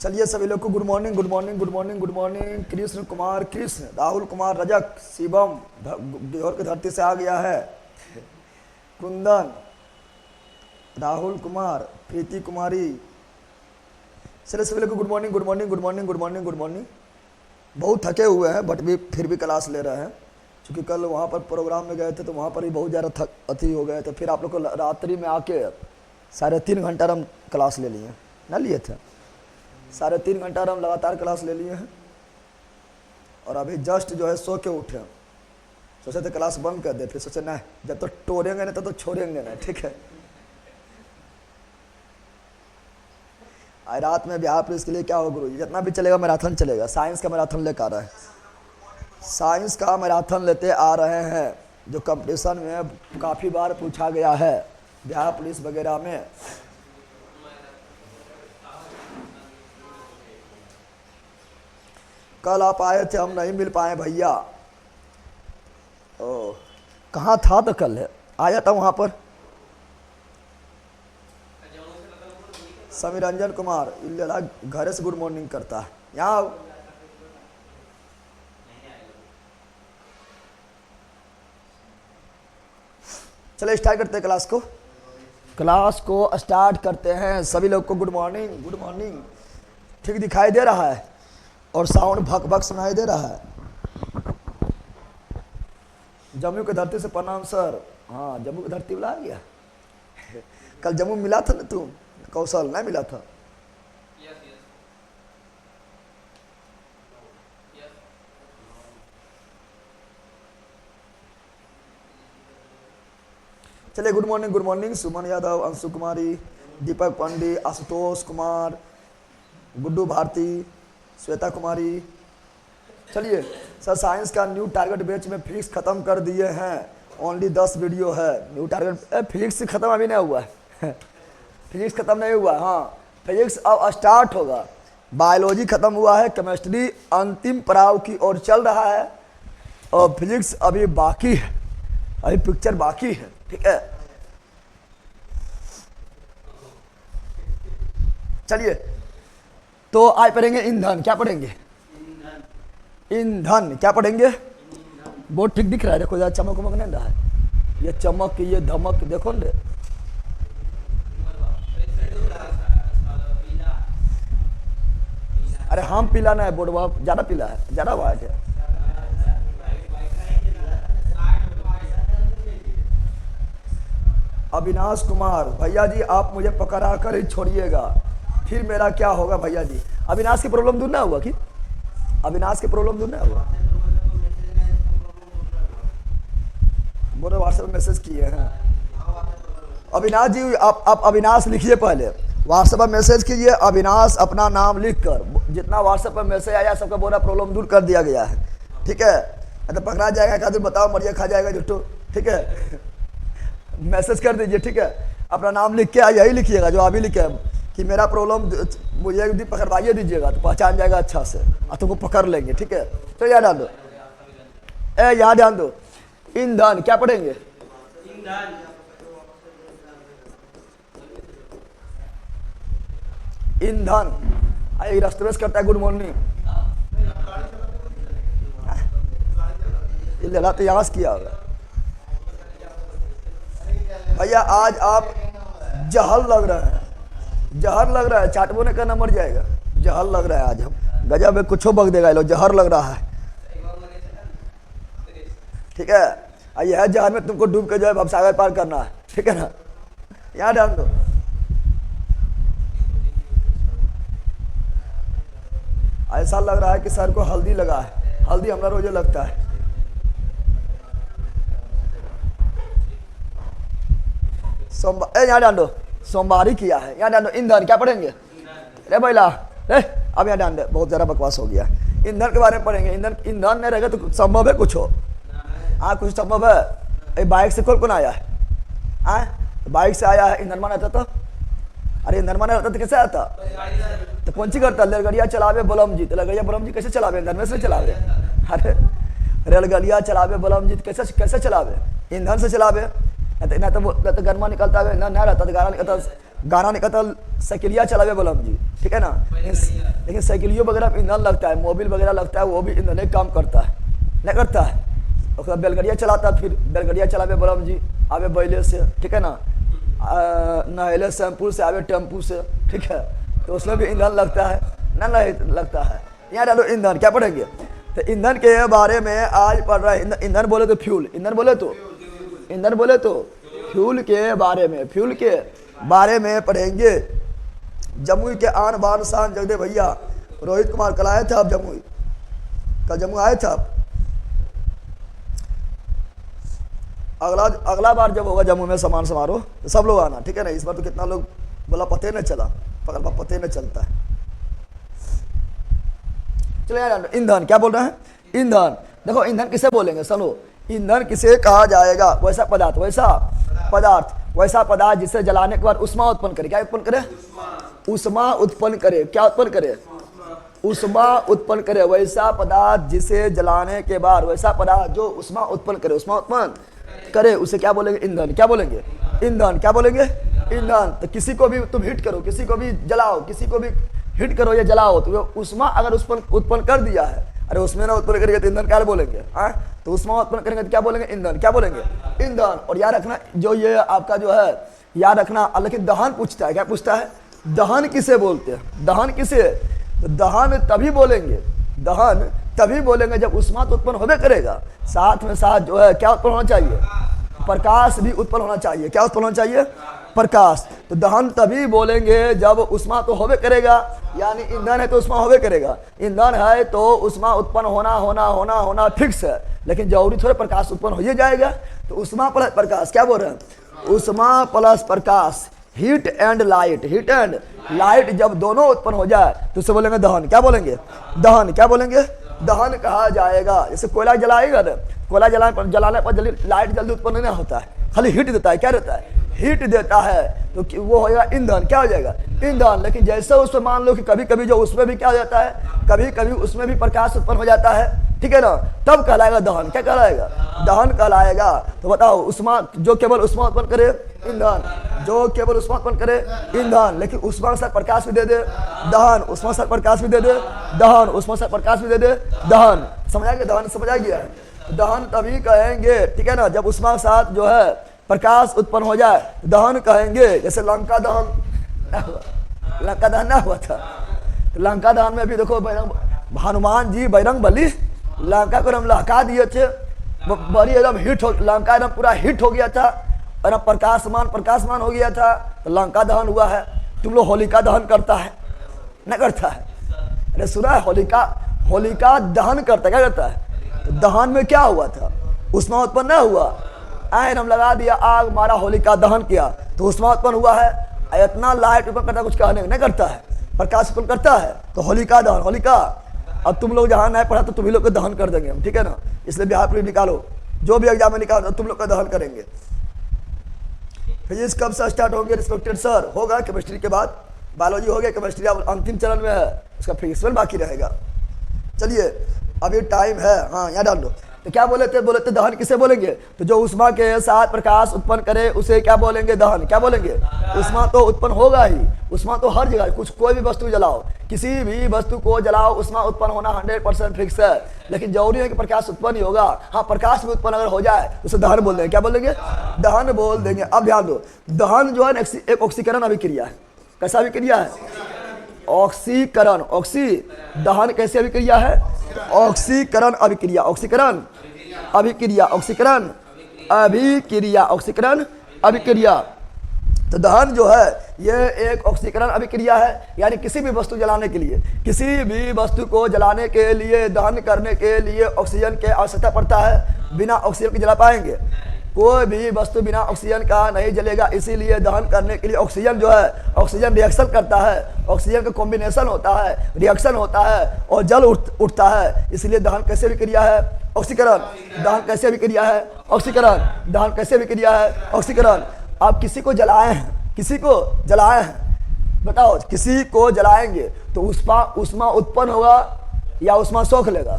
चलिए सभी लोग को good morning good morning good morning good morning. Krishna Kumar, Krishna Rahul Kumar, Rajak, Shivam Bihar की धरती से आ गया है, कुंदन, राहुल कुमार, प्रीति कुमारी। चलिए सभी लोग को good morning good morning good morning good morning good morning. बहुत थके हुए हैं बट भी फिर भी क्लास ले रहे हैं, क्योंकि कल वहाँ पर प्रोग्राम में गए थे तो वहाँ पर भी बहुत ज़्यादा थक अति हो गए थे। फिर आप लोग को रात्रि में आके 3.5 घंटा हम क्लास ले लिए ना, लिए थे 3.5 घंटा हम लगातार क्लास ले लिए हैं। और अभी जस्ट जो है सो के उठे हम, सोचे थे क्लास बंद कर दे, फिर सोचे नहीं, जब तो टोरेंगे नहीं तो छोड़ेंगे नहीं, ठीक है। आज रात में बिहार पुलिस के लिए क्या हो गुरु जी, जितना भी चलेगा मैराथन चलेगा। साइंस का मैराथन लेकर आ रहा है, साइंस का मैराथन लेते आ रहे हैं, जो कंपटीशन में काफ़ी बार पूछा गया है बिहार पुलिस वगैरह में। कल आप आए थे, हम नहीं मिल पाए भैया। ओ कहाँ था तो कल है आया था वहाँ पर। समीर रंजन कुमार घर से गुड मॉर्निंग करता है यहाँ। चलिए स्टार्ट करते हैं क्लास को स्टार्ट करते हैं। सभी लोग को गुड मॉर्निंग गुड मॉर्निंग। ठीक दिखाई दे रहा है और साउंड भक भक सुनाई दे रहा है। जम्मू की धरती से प्रणाम सर। हाँ जम्मू की धरती बुला गया। कल जम्मू मिला था ना तुम, कौशल नहीं मिला था। चलिए गुड मॉर्निंग। सुमन यादव, अंशु कुमारी, दीपक पांडे, आशुतोष कुमार, गुड्डू भारती, श्वेता कुमारी। चलिए सर, साइंस का न्यू टारगेट बैच में फिजिक्स खत्म कर दिए हैं, ओनली 10 वीडियो है। न्यू टारगेट फिजिक्स खत्म अभी नहीं हुआ है। फिजिक्स खत्म नहीं हुआ, हाँ फिजिक्स अब स्टार्ट होगा। बायोलॉजी खत्म हुआ है, केमिस्ट्री अंतिम पड़ाव की ओर चल रहा है और फिजिक्स अभी बाकी है, अभी पिक्चर बाकी है, ठीक है। चलिए तो आज पढ़ेंगे ईंधन। क्या पढ़ेंगे? ईंधन। क्या पढ़ेंगे? बहुत ठीक दिख रहा है, देखो यार, चमक वमक नहीं रहा है, ये चमक ये धमक देखो ना। अरे हम पीला ना है, बोर्डवा ज्यादा पीला है, ज्यादा वाइट है। अविनाश कुमार, भैया जी आप मुझे पकड़ा कर ही छोड़िएगा, फिर मेरा क्या होगा भैया जी। अविनाश की प्रॉब्लम दूर ना हुआ कि? अविनाश की प्रॉब्लम दूर ना हुआ? बोले व्हाट्सएप में मैसेज किए हैं। अविनाश जी आप अविनाश लिखिए, पहले व्हाट्सएप पर मैसेज कीजिए अविनाश, अपना नाम लिखकर। जितना व्हाट्सएप पर मैसेज आया सबका बोला प्रॉब्लम दूर कर दिया गया है, ठीक है। तो पकड़ा जाएगा, क्या बताओ, मरिया खा जाएगा जुट्टू, ठीक है। मैसेज कर दीजिए, ठीक है। अपना नाम लिख के यही लिखिएगा जो अभी लिखे कि मेरा प्रॉब्लम मुझे पकड़वाइए दीजिएगा, तो पहचान जाएगा अच्छा से और तुमको पकड़ लेंगे, ठीक है। तो याद ध्यान दो, यहाँ ध्यान दो। ईंधन क्या पढ़ेंगे? ईंधन। रस्तवेश करता है गुड मॉर्निंग। तो यहाँ से किया होगा भैया। आज आप जहर लग रहे हैं, जहर लग रहा है, चाटबो ने करना मर जाएगा। जहर लग रहा है आज, हम गजब में कुछ बग देगा, लो जहर लग रहा है, ठीक है। यह जहर में तुमको डूब के जो है भवसागर पार करना है, ठीक है ना। यहाँ ध्यान दो। ऐसा लग रहा है कि सर को हल्दी लगा है, हल्दी हमारा रोजे लगता है। यहाँ ध्यान दो, सोमवारी किया है, यहाँ ध्यान दो। ईंधन क्या पढ़ेंगे? अरे भैया अब यहाँ ध्यान दे, बहुत ज़्यादा बकवास हो गया। ईंधन के बारे में पढ़ेंगे। ईंधन नहीं रहेगा तो संभव है कुछ हो। हाँ कुछ संभव है। बाइक से कौन आया है? हाँ बाइक से आया है, ईंधन माना रहता तो? अरे ईंधन माना रहता तो कैसे आता? तो कौन सी करता? रेलगड़िया चलावे बलम जीत, रेलगड़िया बलम जी कैसे चलावे? ईंधन में से चलावे। अरे रेलगड़िया चलावे बलम जीत कैसे चलावे? ईंधन से चलावे। ना तो गरमा निकलता है, ना रहता तो गाना निकलता साइकिलिया चलावे बोलम जी, ठीक है ना। लेकिन साइकिलियों वगैरह में ईंधन लगता है, मोबिल वगैरह लगता है, वो भी ईंधन काम करता है, नहीं करता है। और बैलगाड़िया चलाता है, फिर बैलगाड़िया चलावे बोलम जी, आवे बैले से, ठीक है ना, नहले शैम्पू से, आवे टेम्पू से, ठीक है, तो उसमें भी ईंधन लगता है ना, नहीं लगता है। यहाँ डालो ईंधन, क्या पढ़ेंगे, तो ईंधन के बारे में आज पढ़ रहे हैं। ईंधन बोले तो फ्यूल, ईंधन बोले तो फ्यूल के बारे में, फ्यूल के बारे में पढ़ेंगे। जमुई के आन बान शान जगदे भैया रोहित कुमार, कल आए थे आप जमुई, कल जम्मू आए थे आप। अगला बार जब होगा जम्मू में सम्मान समारोह तो सब लोग आना, ठीक है ना। इस बार तो कितना लोग बोला पते न चला, पकड़ पते न चलता है। चलो यार, ईंधन क्या बोल रहे हैं, ईंधन। देखो ईंधन किसे बोलेंगे, सुनो, ईंधन किसे कहा जाएगा, वैसा पदार्थ, वैसा पदार्थ जिसे जलाने के बाद उष्मा उत्पन्न करे। क्या उत्पन्न करे, उष्मा उत्पन्न करे। क्या उत्पन्न करे, उष्मा उत्पन्न करे। वैसा पदार्थ जिसे जलाने के बाद, वैसा पदार्थ जो उष्मा उत्पन्न करे, उष्मा उत्पन्न करे, उसे क्या बोलेंगे, ईंधन। क्या बोलेंगे, ईंधन। क्या बोलेंगे, ईंधन। तो किसी को भी तुम हिट करो, किसी को भी जलाओ, किसी को भी हिट करो या जलाओ, तो उष्मा अगर उत्पन्न कर दिया है, अरे उसमें ना उत्पन्न करेंगे तो ईंधन क्या बोलेंगे, तो उष्मा उत्पन्न करेंगे तो क्या बोलेंगे, ईंधन। क्या बोलेंगे, ईंधन। और याद रखना, जो ये आपका जो है याद रखना, लेकिन दहन पूछता है, क्या पूछता है, दहन किसे बोलते हैं, दहन किसे, तो दहन तभी बोलेंगे, दहन तभी बोलेंगे जब उष्मा तो उत्पन्न होबे करेगा, साथ में साथ जो है क्या उत्पन्न होना चाहिए, प्रकाश भी उत्पन्न होना चाहिए। क्या उत्पन्न होना चाहिए, प्रकाश। तो दहन तभी बोलेंगे जब उष्मा तो होबे करेगा, यानी ईंधन है तो उष्मा होबे करेगा, ईंधन है तो उष्मा उत्पन्न होना फिक्स है, लेकिन जरूरी थोड़े प्रकाश उत्पन्न हो ही जाएगा। तो उष्मा प्लस प्रकाश, क्या बोल रहे हैं, उष्मा plus Prakash, heat and light, heat and light जब दोनों उत्पन्न हो जाए तो उसे बोलेंगे दहन। क्या बोलेंगे, दहन। क्या बोलेंगे, दहन कहा जाएगा। जैसे कोयला जलाएगा ना, कोयला जलाने पर जल्दी लाइट जल्दी उत्पन्न नहीं होता है, खाली हीट देता है। क्या देता है, हीट देता है, तो वो हो जाएगा ईंधन। क्या हो जाएगा, ईंधन। लेकिन जैसे उसमें मान लो कि कभी कभी जो उसमें भी क्या हो जाता है, कभी कभी उसमें भी प्रकाश उत्पन्न हो जाता है, ठीक है ना, तब कहलाएगा दहन। क्या कहलाएगा, दहन कहलाएगा। तो बताओ, उष्मा जो केवल उष्मा उत्पन्न करे, ईंधन। जो केवल उष्मा उत्पन्न करे, ईंधन। लेकिन उष्मा के साथ प्रकाश भी दे दे, दहन। उष्मा के साथ प्रकाश भी दे दे, दहन। उष्मा के साथ प्रकाश भी दे दे, दहन। समझ आ गया, दहन समझ आ गया। दहन तभी कहेंगे, ठीक है ना, जब उष्मा के साथ जो है प्रकाश उत्पन्न हो जाए, दहन कहेंगे। जैसे लंका दहन ना हुआ था, तो लंका दहन में भी देखो हनुमान जी बजरंग बली लंका को हम लहका दिए थे, बड़ी एकदम हिट हो, लंका एकदम पूरा हिट हो गया था, एकदम प्रकाशमान हो गया था, तो लंका दहन हुआ है। तुम लोग होलिका दहन करता है, नहीं करता है, अरे सुना है, होलिका दहन करता है, क्या करता है, तो दहन में क्या हुआ था, उष्मा उत्पन्न नहीं हुआ, आयन हम लगा दिया आग, मारा, होलिका दहन किया तो उष्मा उत्पन्न हुआ है। इतना लाइट उत्पन्न करता, कुछ कहने नहीं करता है, प्रकाश उत्पन्न करता है, तो होलिका दहन, होलिका। अब तुम लोग जहाँ नहीं पढ़ा तो तुम ही लोग को दहन कर देंगे हम, ठीक है ना। इसलिए बिहार पुलिस निकालो, जो भी एग्जाम में निकालो तुम लोग का दहन करेंगे। फिजिक्स कब से स्टार्ट होंगे रिस्पेक्टेड सर, होगा केमिस्ट्री के बाद, बायोलॉजी हो गया, केमिस्ट्री अब अंतिम चरण में है, उसका फिजिक्स बाकी रहेगा। चलिए अभी टाइम है, हाँ यहाँ डाल दो। तो क्या बोले थे दहन किसे बोलेंगे, तो जो उष्मा के साथ प्रकाश उत्पन्न करे उसे क्या बोलेंगे, दहन। क्या बोलेंगे, उष्मा तो उत्पन्न होगा ही, उष्मा तो हर जगह, कुछ कोई भी वस्तु जलाओ, किसी भी वस्तु को जलाओ, उष्मा उत्पन्न होना 100% फिक्स है, लेकिन जरूरी है कि प्रकाश उत्पन्न ही होगा। हाँ, प्रकाश भी उत्पन्न अगर हो जाए उसे दहन बोल देंगे। क्या बोल देंगे, दहन बोल देंगे। अब ध्यान दो, दहन जो है एक ऑक्सीकरण अभिक्रिया है। कैसा अभिक्रिया है, ऑक्सीकरण। दहन कैसी अभिक्रिया है, ऑक्सीकरण अभिक्रिया, ऑक्सीकरण अभिक्रिया। तो दहन जो है ये एक ऑक्सीकरण अभिक्रिया है, यानी किसी भी वस्तु जलाने के लिए, किसी भी वस्तु को जलाने के लिए, दहन करने के लिए ऑक्सीजन की आवश्यकता पड़ता है। बिना ऑक्सीजन के जला पाएंगे, कोई भी वस्तु बिना ऑक्सीजन का नहीं जलेगा। इसीलिए दहन करने के लिए ऑक्सीजन जो है, ऑक्सीजन रिएक्शन करता है, ऑक्सीजन का कॉम्बिनेशन होता है, रिएक्शन होता है और जल उठता है। इसलिए दहन कैसे अभिक्रिया है, ऑक्सीकरण। दहन कैसे अभिक्रिया है, ऑक्सीकरण। दहन कैसे अभिक्रिया है, ऑक्सीकरण। आप किसी को जलाए हैं, बताओ, किसी को जलाएंगे तो उष्मा उत्पन्न होगा या उष्मा सोख लेगा,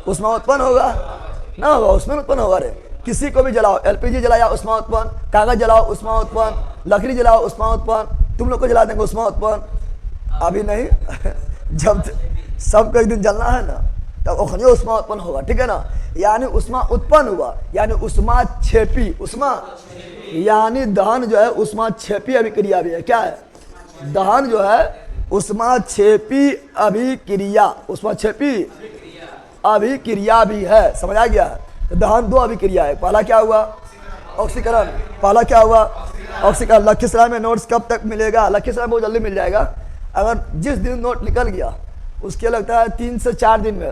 उष्मा उत्पन्न होगा ना, होगा उसमें उत्पन्न होगा। रे किसी को भी जलाओ, एलपीजी जलाया उष्मा उत्पन्न, कागज जलाओ उष्मा उत्पन्न, लकड़ी जलाओ उष्मा उत्पन्न, तुम लोग को जला देंगे उष्मा उत्पन्न, अभी नहीं जब सबको एक दिन जलना है ना तब ओखनी उष्मा उत्पन्न होगा, ठीक है ना। यानी उष्मा उत्पन्न हुआ, यानी उष्मा छेपी, उष्मा यानी दहन जो है उष्मा छेपी अभिक्रिया भी है। क्या है? दहन जो है उष्मा छेपी अभिक्रिया, उष्मा छेपी अभिक्रिया भी है, समझ आ गया। तो दहन दो अभिक्रिया है। पहला क्या हुआ? ऑक्सीकरण। पहला क्या हुआ? ऑक्सीकरण। लखीसराय में नोट्स कब तक मिलेगा? लखीसराय बहुत जल्दी मिल जाएगा। अगर जिस दिन नोट निकल गया उसके लगता है 3 से 4 दिन में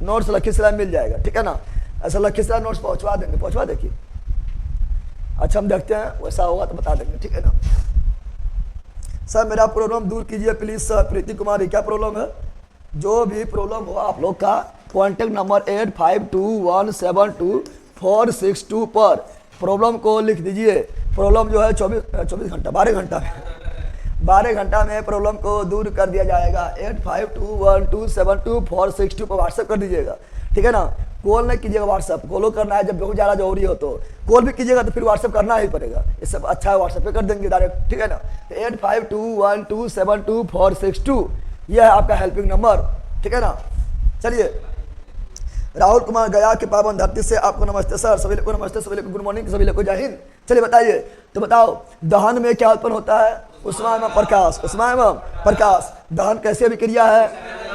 नोट्स लखीसराय मिल जाएगा, ठीक है ना। ऐसा लखीसराय नोट्स पहुंचवा देंगे, पहुंचवा देखिए। अच्छा हम देखते हैं, वैसा होगा तो बता देंगे, ठीक है ना। सर मेरा प्रॉब्लम दूर कीजिए प्लीज सर। प्रीति कुमारी, क्या प्रॉब्लम है? जो भी प्रॉब्लम हो आप लोग का कॉन्टेक्ट नंबर 8521722462 पर प्रॉब्लम को लिख दीजिए। प्रॉब्लम जो है 24 घंटा 12 घंटा में 12 घंटा में प्रॉब्लम को दूर कर दिया जाएगा। 8521722462 पर व्हाट्सएप कर दीजिएगा, ठीक है ना। कॉल नहीं कीजिएगा, व्हाट्सएप कॉलो करना है जब बहुत ज़्यादा जरूरी हो तो। कॉल भी कीजिएगा तो फिर व्हाट्सएप करना ही पड़ेगा, इससे अच्छा है व्हाट्सएप पे कर देंगे डायरेक्ट, ठीक है ना। तो 8521722462 यह है आपका हेल्पिंग नंबर, ठीक है ना। चलिए, राहुल कुमार गया के पावन धरती से आपको नमस्ते सर। सभी लोग को नमस्ते, सभी लोग को गुड मॉर्निंग, सभी लोग को जय हिंद। चलिए बताइए, तो बताओ दहन में क्या उत्पन्न होता है? उष्मा एवं प्रकाश, उष्मा एवं प्रकाश। दहन कैसे अभिक्रिया है?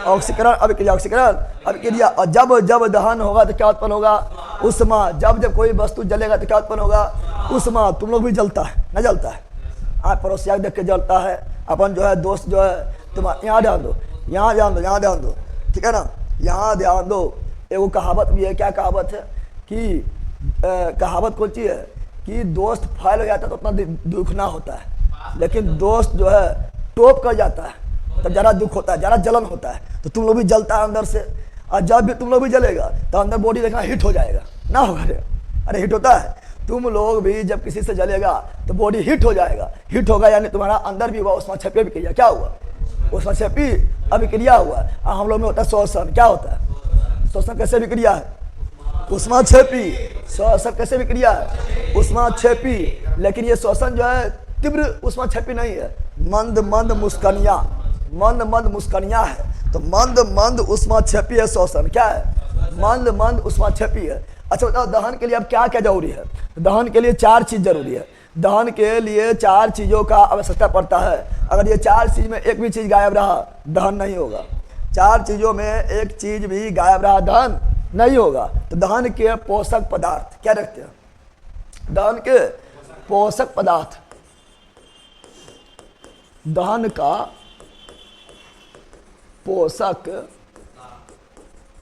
ऑक्सीकरण अभिक्रिया, ऑक्सीकरण अभिक्रिया। और जब जब दहन होगा तो क्या उत्पन्न होगा? उष्मा। जब जब कोई वस्तु जलेगा तो क्या उत्पन्न होगा? उष्मा। तुम लोग भी जलता है ना? जलता है, आप पड़ोसिया देख के जलता है। अपन जो है दोस्त जो है तुम यहाँ ध्यान दो, यहाँ ध्यान दो, यहाँ ध्यान दो, ठीक है ना। यहाँ ध्यान दो। एगो कहावत भी है, क्या कहावत है कि कहावत कौन सी है कि दोस्त फैल हो जाता है तो उतना दुख ना होता है, लेकिन दोस्त जो है टोप कर जाता है तो ज़रा दुख होता है, ज़रा जलन होता है। तो तुम लोग भी जलता है अंदर से, और जब भी तुम लोग भी जलेगा तो अंदर बॉडी देखना हिट हो जाएगा ना, होगा? अरे हिट होता है। तुम लोग भी जब किसी से जलेगा तो बॉडी हिट हो जाएगा, हिट होगा यानी तुम्हारा अंदर भी हुआ उष्मा छेपी अभिक्रिया। क्या हुआ? उष्मा छेपी अभिक्रिया हुआ। और हम लोग में होता है श्वसन। क्या होता है? श्वसन कैसे अभिक्रिया है? उष्मा छेपी। श्वसन कैसे अभिक्रिया है? उष्मा छेपी। लेकिन ये श्वसन जो है तीव्र उष्मा छेपी नहीं है, मंद मंद मुस्कनिया, मंद मंद मुस्कनिया है। तो मंद मंद उष्मा छेपी है श्वसन। क्या है? मंद मंद उष्मा छेपी है। अच्छा बताओ दहन के लिए अब क्या क्या जरूरी है? दहन के लिए 4 चीज जरूरी है। दहन के लिए 4 चीजों का आवश्यकता पड़ता है। अगर ये 4 चीज में एक भी चीज गायब रहा दहन नहीं होगा। 4 चीजों में एक चीज भी गायब रहा दहन नहीं होगा। तो दहन के पोषक पदार्थ क्या रखते हैं? दहन के पोषक पदार्थ, दहन का पोषक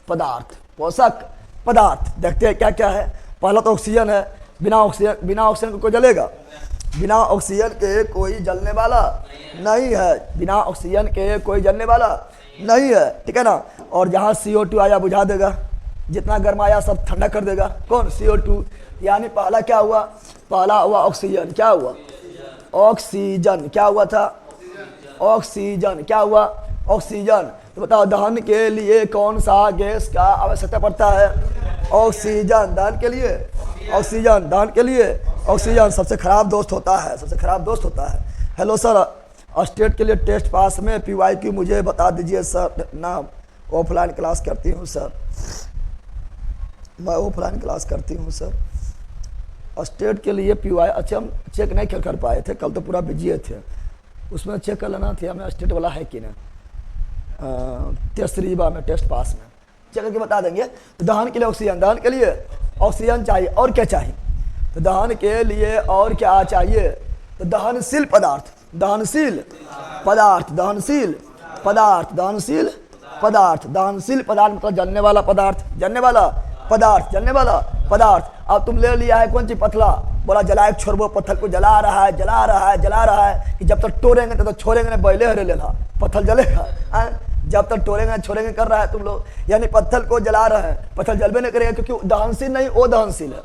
पदार्थ, पोषक पदार्थ देखते हैं क्या क्या है। पहला तो ऑक्सीजन है। बिना ऑक्सीजन कोई जलेगा? बिना ऑक्सीजन के कोई जलने वाला नहीं है। बिना ऑक्सीजन के कोई जलने वाला नहीं है, ठीक है ना। और जहाँ CO2 आया बुझा देगा, जितना गर्म आया सब ठंडा कर देगा। कौन? CO2। यानी पहला क्या हुआ? पहला हुआ ऑक्सीजन। क्या हुआ? ऑक्सीजन। क्या हुआ था? ऑक्सीजन। क्या हुआ? ऑक्सीजन। तो बताओ दहन के लिए कौन सा गैस का आवश्यकता पड़ता है? ऑक्सीजन। दहन के लिए ऑक्सीजन, दहन के लिए ऑक्सीजन सबसे खराब दोस्त होता है, सबसे खराब दोस्त होता है। हेलो सर, स्टेट के लिए टेस्ट पास में PYQ मुझे बता दीजिए सर। ना ऑफलाइन क्लास करती हूँ सर, मैं ऑफलाइन क्लास करती हूँ सर। स्टेट के लिए PY अच्छा हम चेक नहीं कर पाए थे, कल तो पूरा बिजी थे। उसमें चेक कर लेना था हमें स्टेट वाला है कि ना। तेसरीबा में टेस्ट पास में चेक करके बता देंगे। तो दहन के लिए ऑक्सीजन, दहन के लिए ऑक्सीजन चाहिए। और क्या चाहिए? तो दहन के लिए और क्या चाहिए? तो दहनशील पदार्थ, दहनशील पदार्थ, दहनशील पदार्थ, दहनशील पदार्थ, दहनशील पदार्थ मतलब जलने वाला पदार्थ, जलने वाला पदार्थ, जलने वाला पदार्थ। अब तुम ले लिया है कौन सी? पथला। बोला जलाए छोड़बो, पत्थर को जला रहा है, जला रहा है, जला रहा है कि जब तक टोरेंगे तब तक छोड़ेंगे नहीं, बैले हरे लेना पत्थर जलेगा। जब तक टोरेंगे छोड़ेंगे कर रहा है तुम लोग, यानी पत्थर को जला रहे हैं। पत्थर जलबे नहीं करेगा क्योंकि दहनशील नहीं, ओ दहनशील है।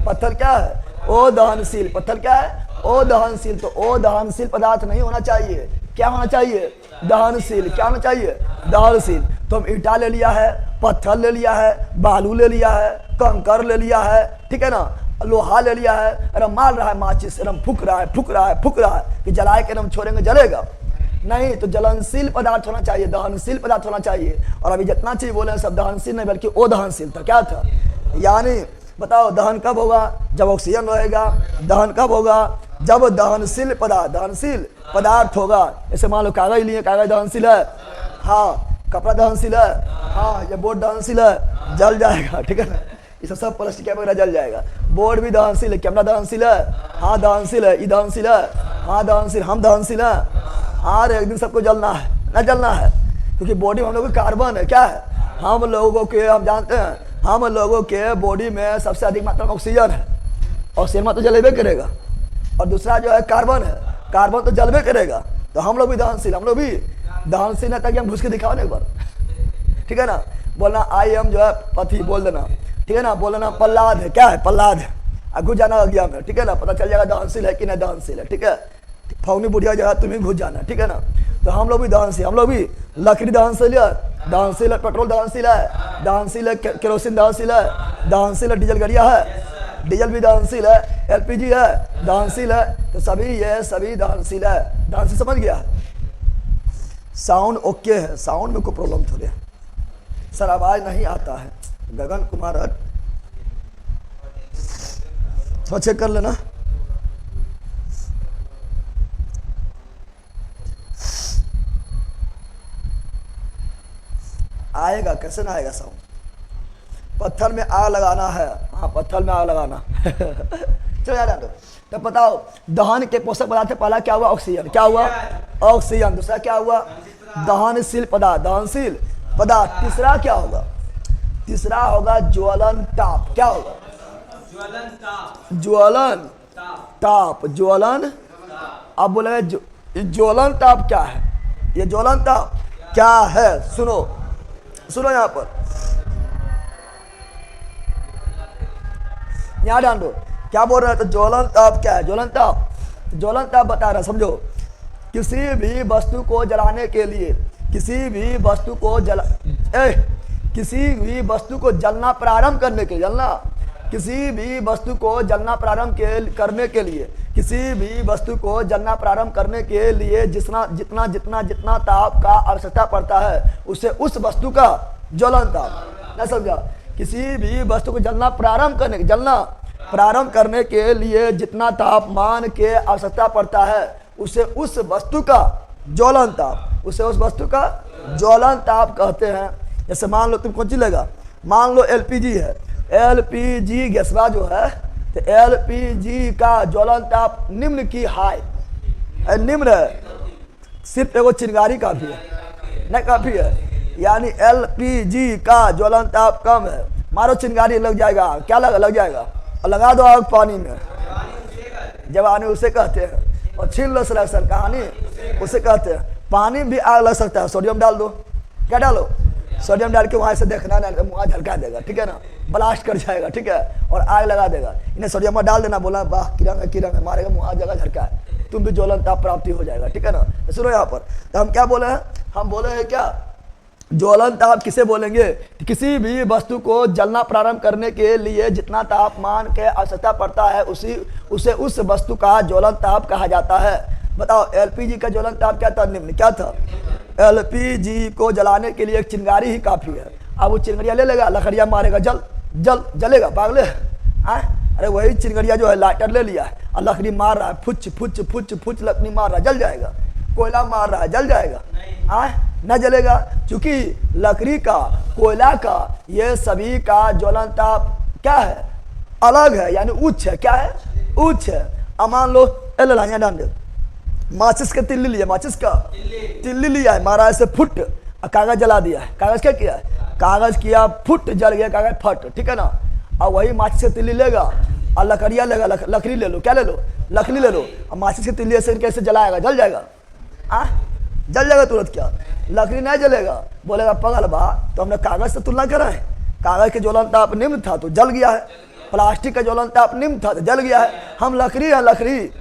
पत्थर क्या है? ओ दहनशील। पत्थर क्या है? ओ दहनशील। तो ओ दहनशील पदार्थ नहीं होना चाहिए। क्या होना चाहिए? दहनशील। क्या होना चाहिए? दहनशील। तो हम ईटा ले लिया है, पत्थर ले लिया है, बालू ले लिया है, कंकर ले लिया है, ठीक है ना। लोहा ले लिया है, एकदम मार रहा है माचिस, एकदम फूक रहा है, फूक रहा है, फूक रहा है कि जलाए के एकदम छोड़ेंगे, जलेगा नहीं। तो जलनशील पदार्थ होना चाहिए, दहनशील पदार्थ होना चाहिए। और अभी जितना चीज बोले सब दहनशील नहीं बल्कि वो दहनशील था। क्या था? यानी बताओ दहन कब होगा? जब ऑक्सीजन रहेगा। दहन कब होगा? जब दहनशील पदार्थ होगा। जैसे मान लो कागज लिए, कागज दहनशील है, हाँ। कपड़ा दहनशील है, हाँ। ये बोर्ड दहनशील है, जल जाएगा, ठीक है ना। ये सब प्लास्टिक वगैरह जल जाएगा। बोर्ड भी दहनशील है, कैमरा दहनशील है, हाँ दहनशील है, ये दहनशील है, हाँ दहनशील, हम दहनशील है, हाँ। एक दिन सबको जलना है, ना जलना है, क्योंकि बॉडी में हम लोग कार्बन है। क्या है? हम लोगों के, हम जानते हैं, हम लोगों के बॉडी में सबसे अधिक मात्रा में ऑक्सीजन है। ऑक्सीजन में तो जलेबे करेगा, और दूसरा जो है कार्बन है, कार्बन तो जलबे करेगा। तो हम लोग भी दहनशील, हम लोग भी दहनशील है, ताकि हम घुस के दिखाओ ना एक बार, ठीक है ना। बोलना आई एम जो है पति, बोल देना, ठीक है ना। बोलना प्रहलाद है, क्या है? प्रहलाद है। घुस जाना अज्ञा में, ठीक है ना। पता चल जाएगा दहनशील है कि नहीं दहनशील है, ठीक है। फौनी बुढ़िया जो है तुम्हें घुस जाना, ठीक है ना। तो हम लोग भी दहनशील, हम लोग भी लकड़ी दहनशील है, दहनशील है, पेट्रोल दहनशील है, दहनशील है, केरोसिन दहनशील है, दहनशील है, डीजल गाड़िया है, डीजल भी दहनशील है, एलपीजी है, दहनशील है। तो सभी ये सभी दहनशील है। दहनशील समझ गया? साउंड ओके है, साउंड में कोई प्रॉब्लम थोड़ी है सर, आवाज नहीं आता है। गगन कुमार थोड़ा चेक कर लेना। आएगा कैसे ना आएगा साउंड? पत्थर में आग लगाना है, हाँ पत्थर में आग लगाना चलो यार। तो बताओ दहन के पोषक पदार्थ से पहला क्या हुआ? ऑक्सीजन। क्या हुआ? ऑक्सीजन। दूसरा क्या हुआ? दहनशील पदार्थ, दहनशील पदार्थ। तीसरा क्या होगा? तीसरा होगा ज्वलन ताप। क्या होगा? ज्वलन ताप, ज्वलन। अब बोले ज्वलन ताप क्या है? ये ज्वलन ताप क्या है? सुनो सुनो, यहां पर यहां ध्यान दो, क्या बोल रहे हैं? तो ज्वलन ताप क्या है? ज्वलन ताप, ज्वलन ताप बता रहा, समझो। किसी भी वस्तु को जलाने के लिए, किसी भी वस्तु को किसी भी वस्तु को जलना प्रारंभ करने के, जलना, किसी भी वस्तु को जलना प्रारंभ करने के लिए, किसी भी वस्तु को जलना प्रारंभ करने के लिए जितना जितना जितना जितना ताप का आवश्यकता पड़ता है, उसे उस वस्तु का ज्वलन ताप। ना समझा? किसी भी वस्तु को जलना प्रारंभ करने के लिए जितना तापमान के आवश्यकता पड़ता है, उसे उस वस्तु का ज्वलन ताप, उसे उस वस्तु का ज्वलन ताप कहते हैं। जैसे मान लो तुम कौन चीज लेगा, मान लो एलपीजी है, एलपीजी गैसवा जो है, तो एलपीजी का ज्वलन ताप निम्न की हाई, निम्न है, सिर्फ एगो चिंगारी काफी है, नहीं काफी है। यानी एलपीजी का ज्वलन ताप कम है। मारो चिंगारी, लग जाएगा, क्या लग जाएगा, और लगा दो आग पानी में, जवानी उसे कहते हैं। और छीन लो सर कहानी, उसे कहते हैं। पानी भी आग लग सकता है, सोडियम डाल दो, क्या डालो? सोडियम डाल के वहां से देखना ना, मुँह झलका देगा, ठीक है ना, ब्लास्ट कर जाएगा, ठीक है, और आग लगा देगा। इन्हें सोडियम डाल देना, बोला वाह किरण है, मारेगा, मुँह जगह झलका है, तुम भी ज्वलन ताप प्राप्ति हो जाएगा, ठीक है ना। सुनो यहाँ पर, तो हम क्या बोले हैं? हम बोले हैं क्या? ज्वलन ताप किसे बोलेंगे? किसी भी वस्तु को जलना प्रारंभ करने के लिए जितना तापमान के आवश्यकता पड़ता है, उसे उस वस्तु का ज्वलन ताप कहा जाता है। बताओ एलपीजी का ज्वलन ताप क्या था? निम्न। क्या था? एलपीजी को जलाने के लिए एक चिंगारी ही काफी है। अब वो चिंगड़िया ले लेगा, लकड़िया मारेगा, जलेगा, पागले। अरे वही चिंगड़िया जो है लाइटर ले लिया है और लकड़ी मार रहा है, फुच फुच फुच फुच लकड़ी मार रहा है, जल जाएगा। कोयला मार रहा है, जल जाएगा? न जलेगा, क्योंकि लकड़ी का, कोयला का, ये सभी का ज्वलन ताप क्या है? अलग है, यानी उच्च है। क्या है? उच्च है। अब मान लो लाइया डाल दे, माचिस का तिल्ली लिया, माचिस का तिल्ली लिया है, मारा ऐसे फुट, कागज जला दिया है। कागज क्या किया है? कागज किया फुट, जल गया कागज, फट, ठीक है ना। अब वही माचिस का तिल्ली लेगा और लकड़िया लेगा, लकड़ी ले लो, क्या ले लो? लकड़ी ले लो। अब माचिस की तिल्ली ऐसे कैसे जलाएगा? जल जाएगा? जल जाएगा तुरंत? क्या लकड़ी नहीं जलेगा? बोलेगा पगल बा, तो हमने कागज से तुलना करा है। कागज के ज्वलन ताप निम्न था तो जल गया है, प्लास्टिक का ज्वलन ताप निम्न था तो जल गया है। हम लकड़ी है, लकड़ी,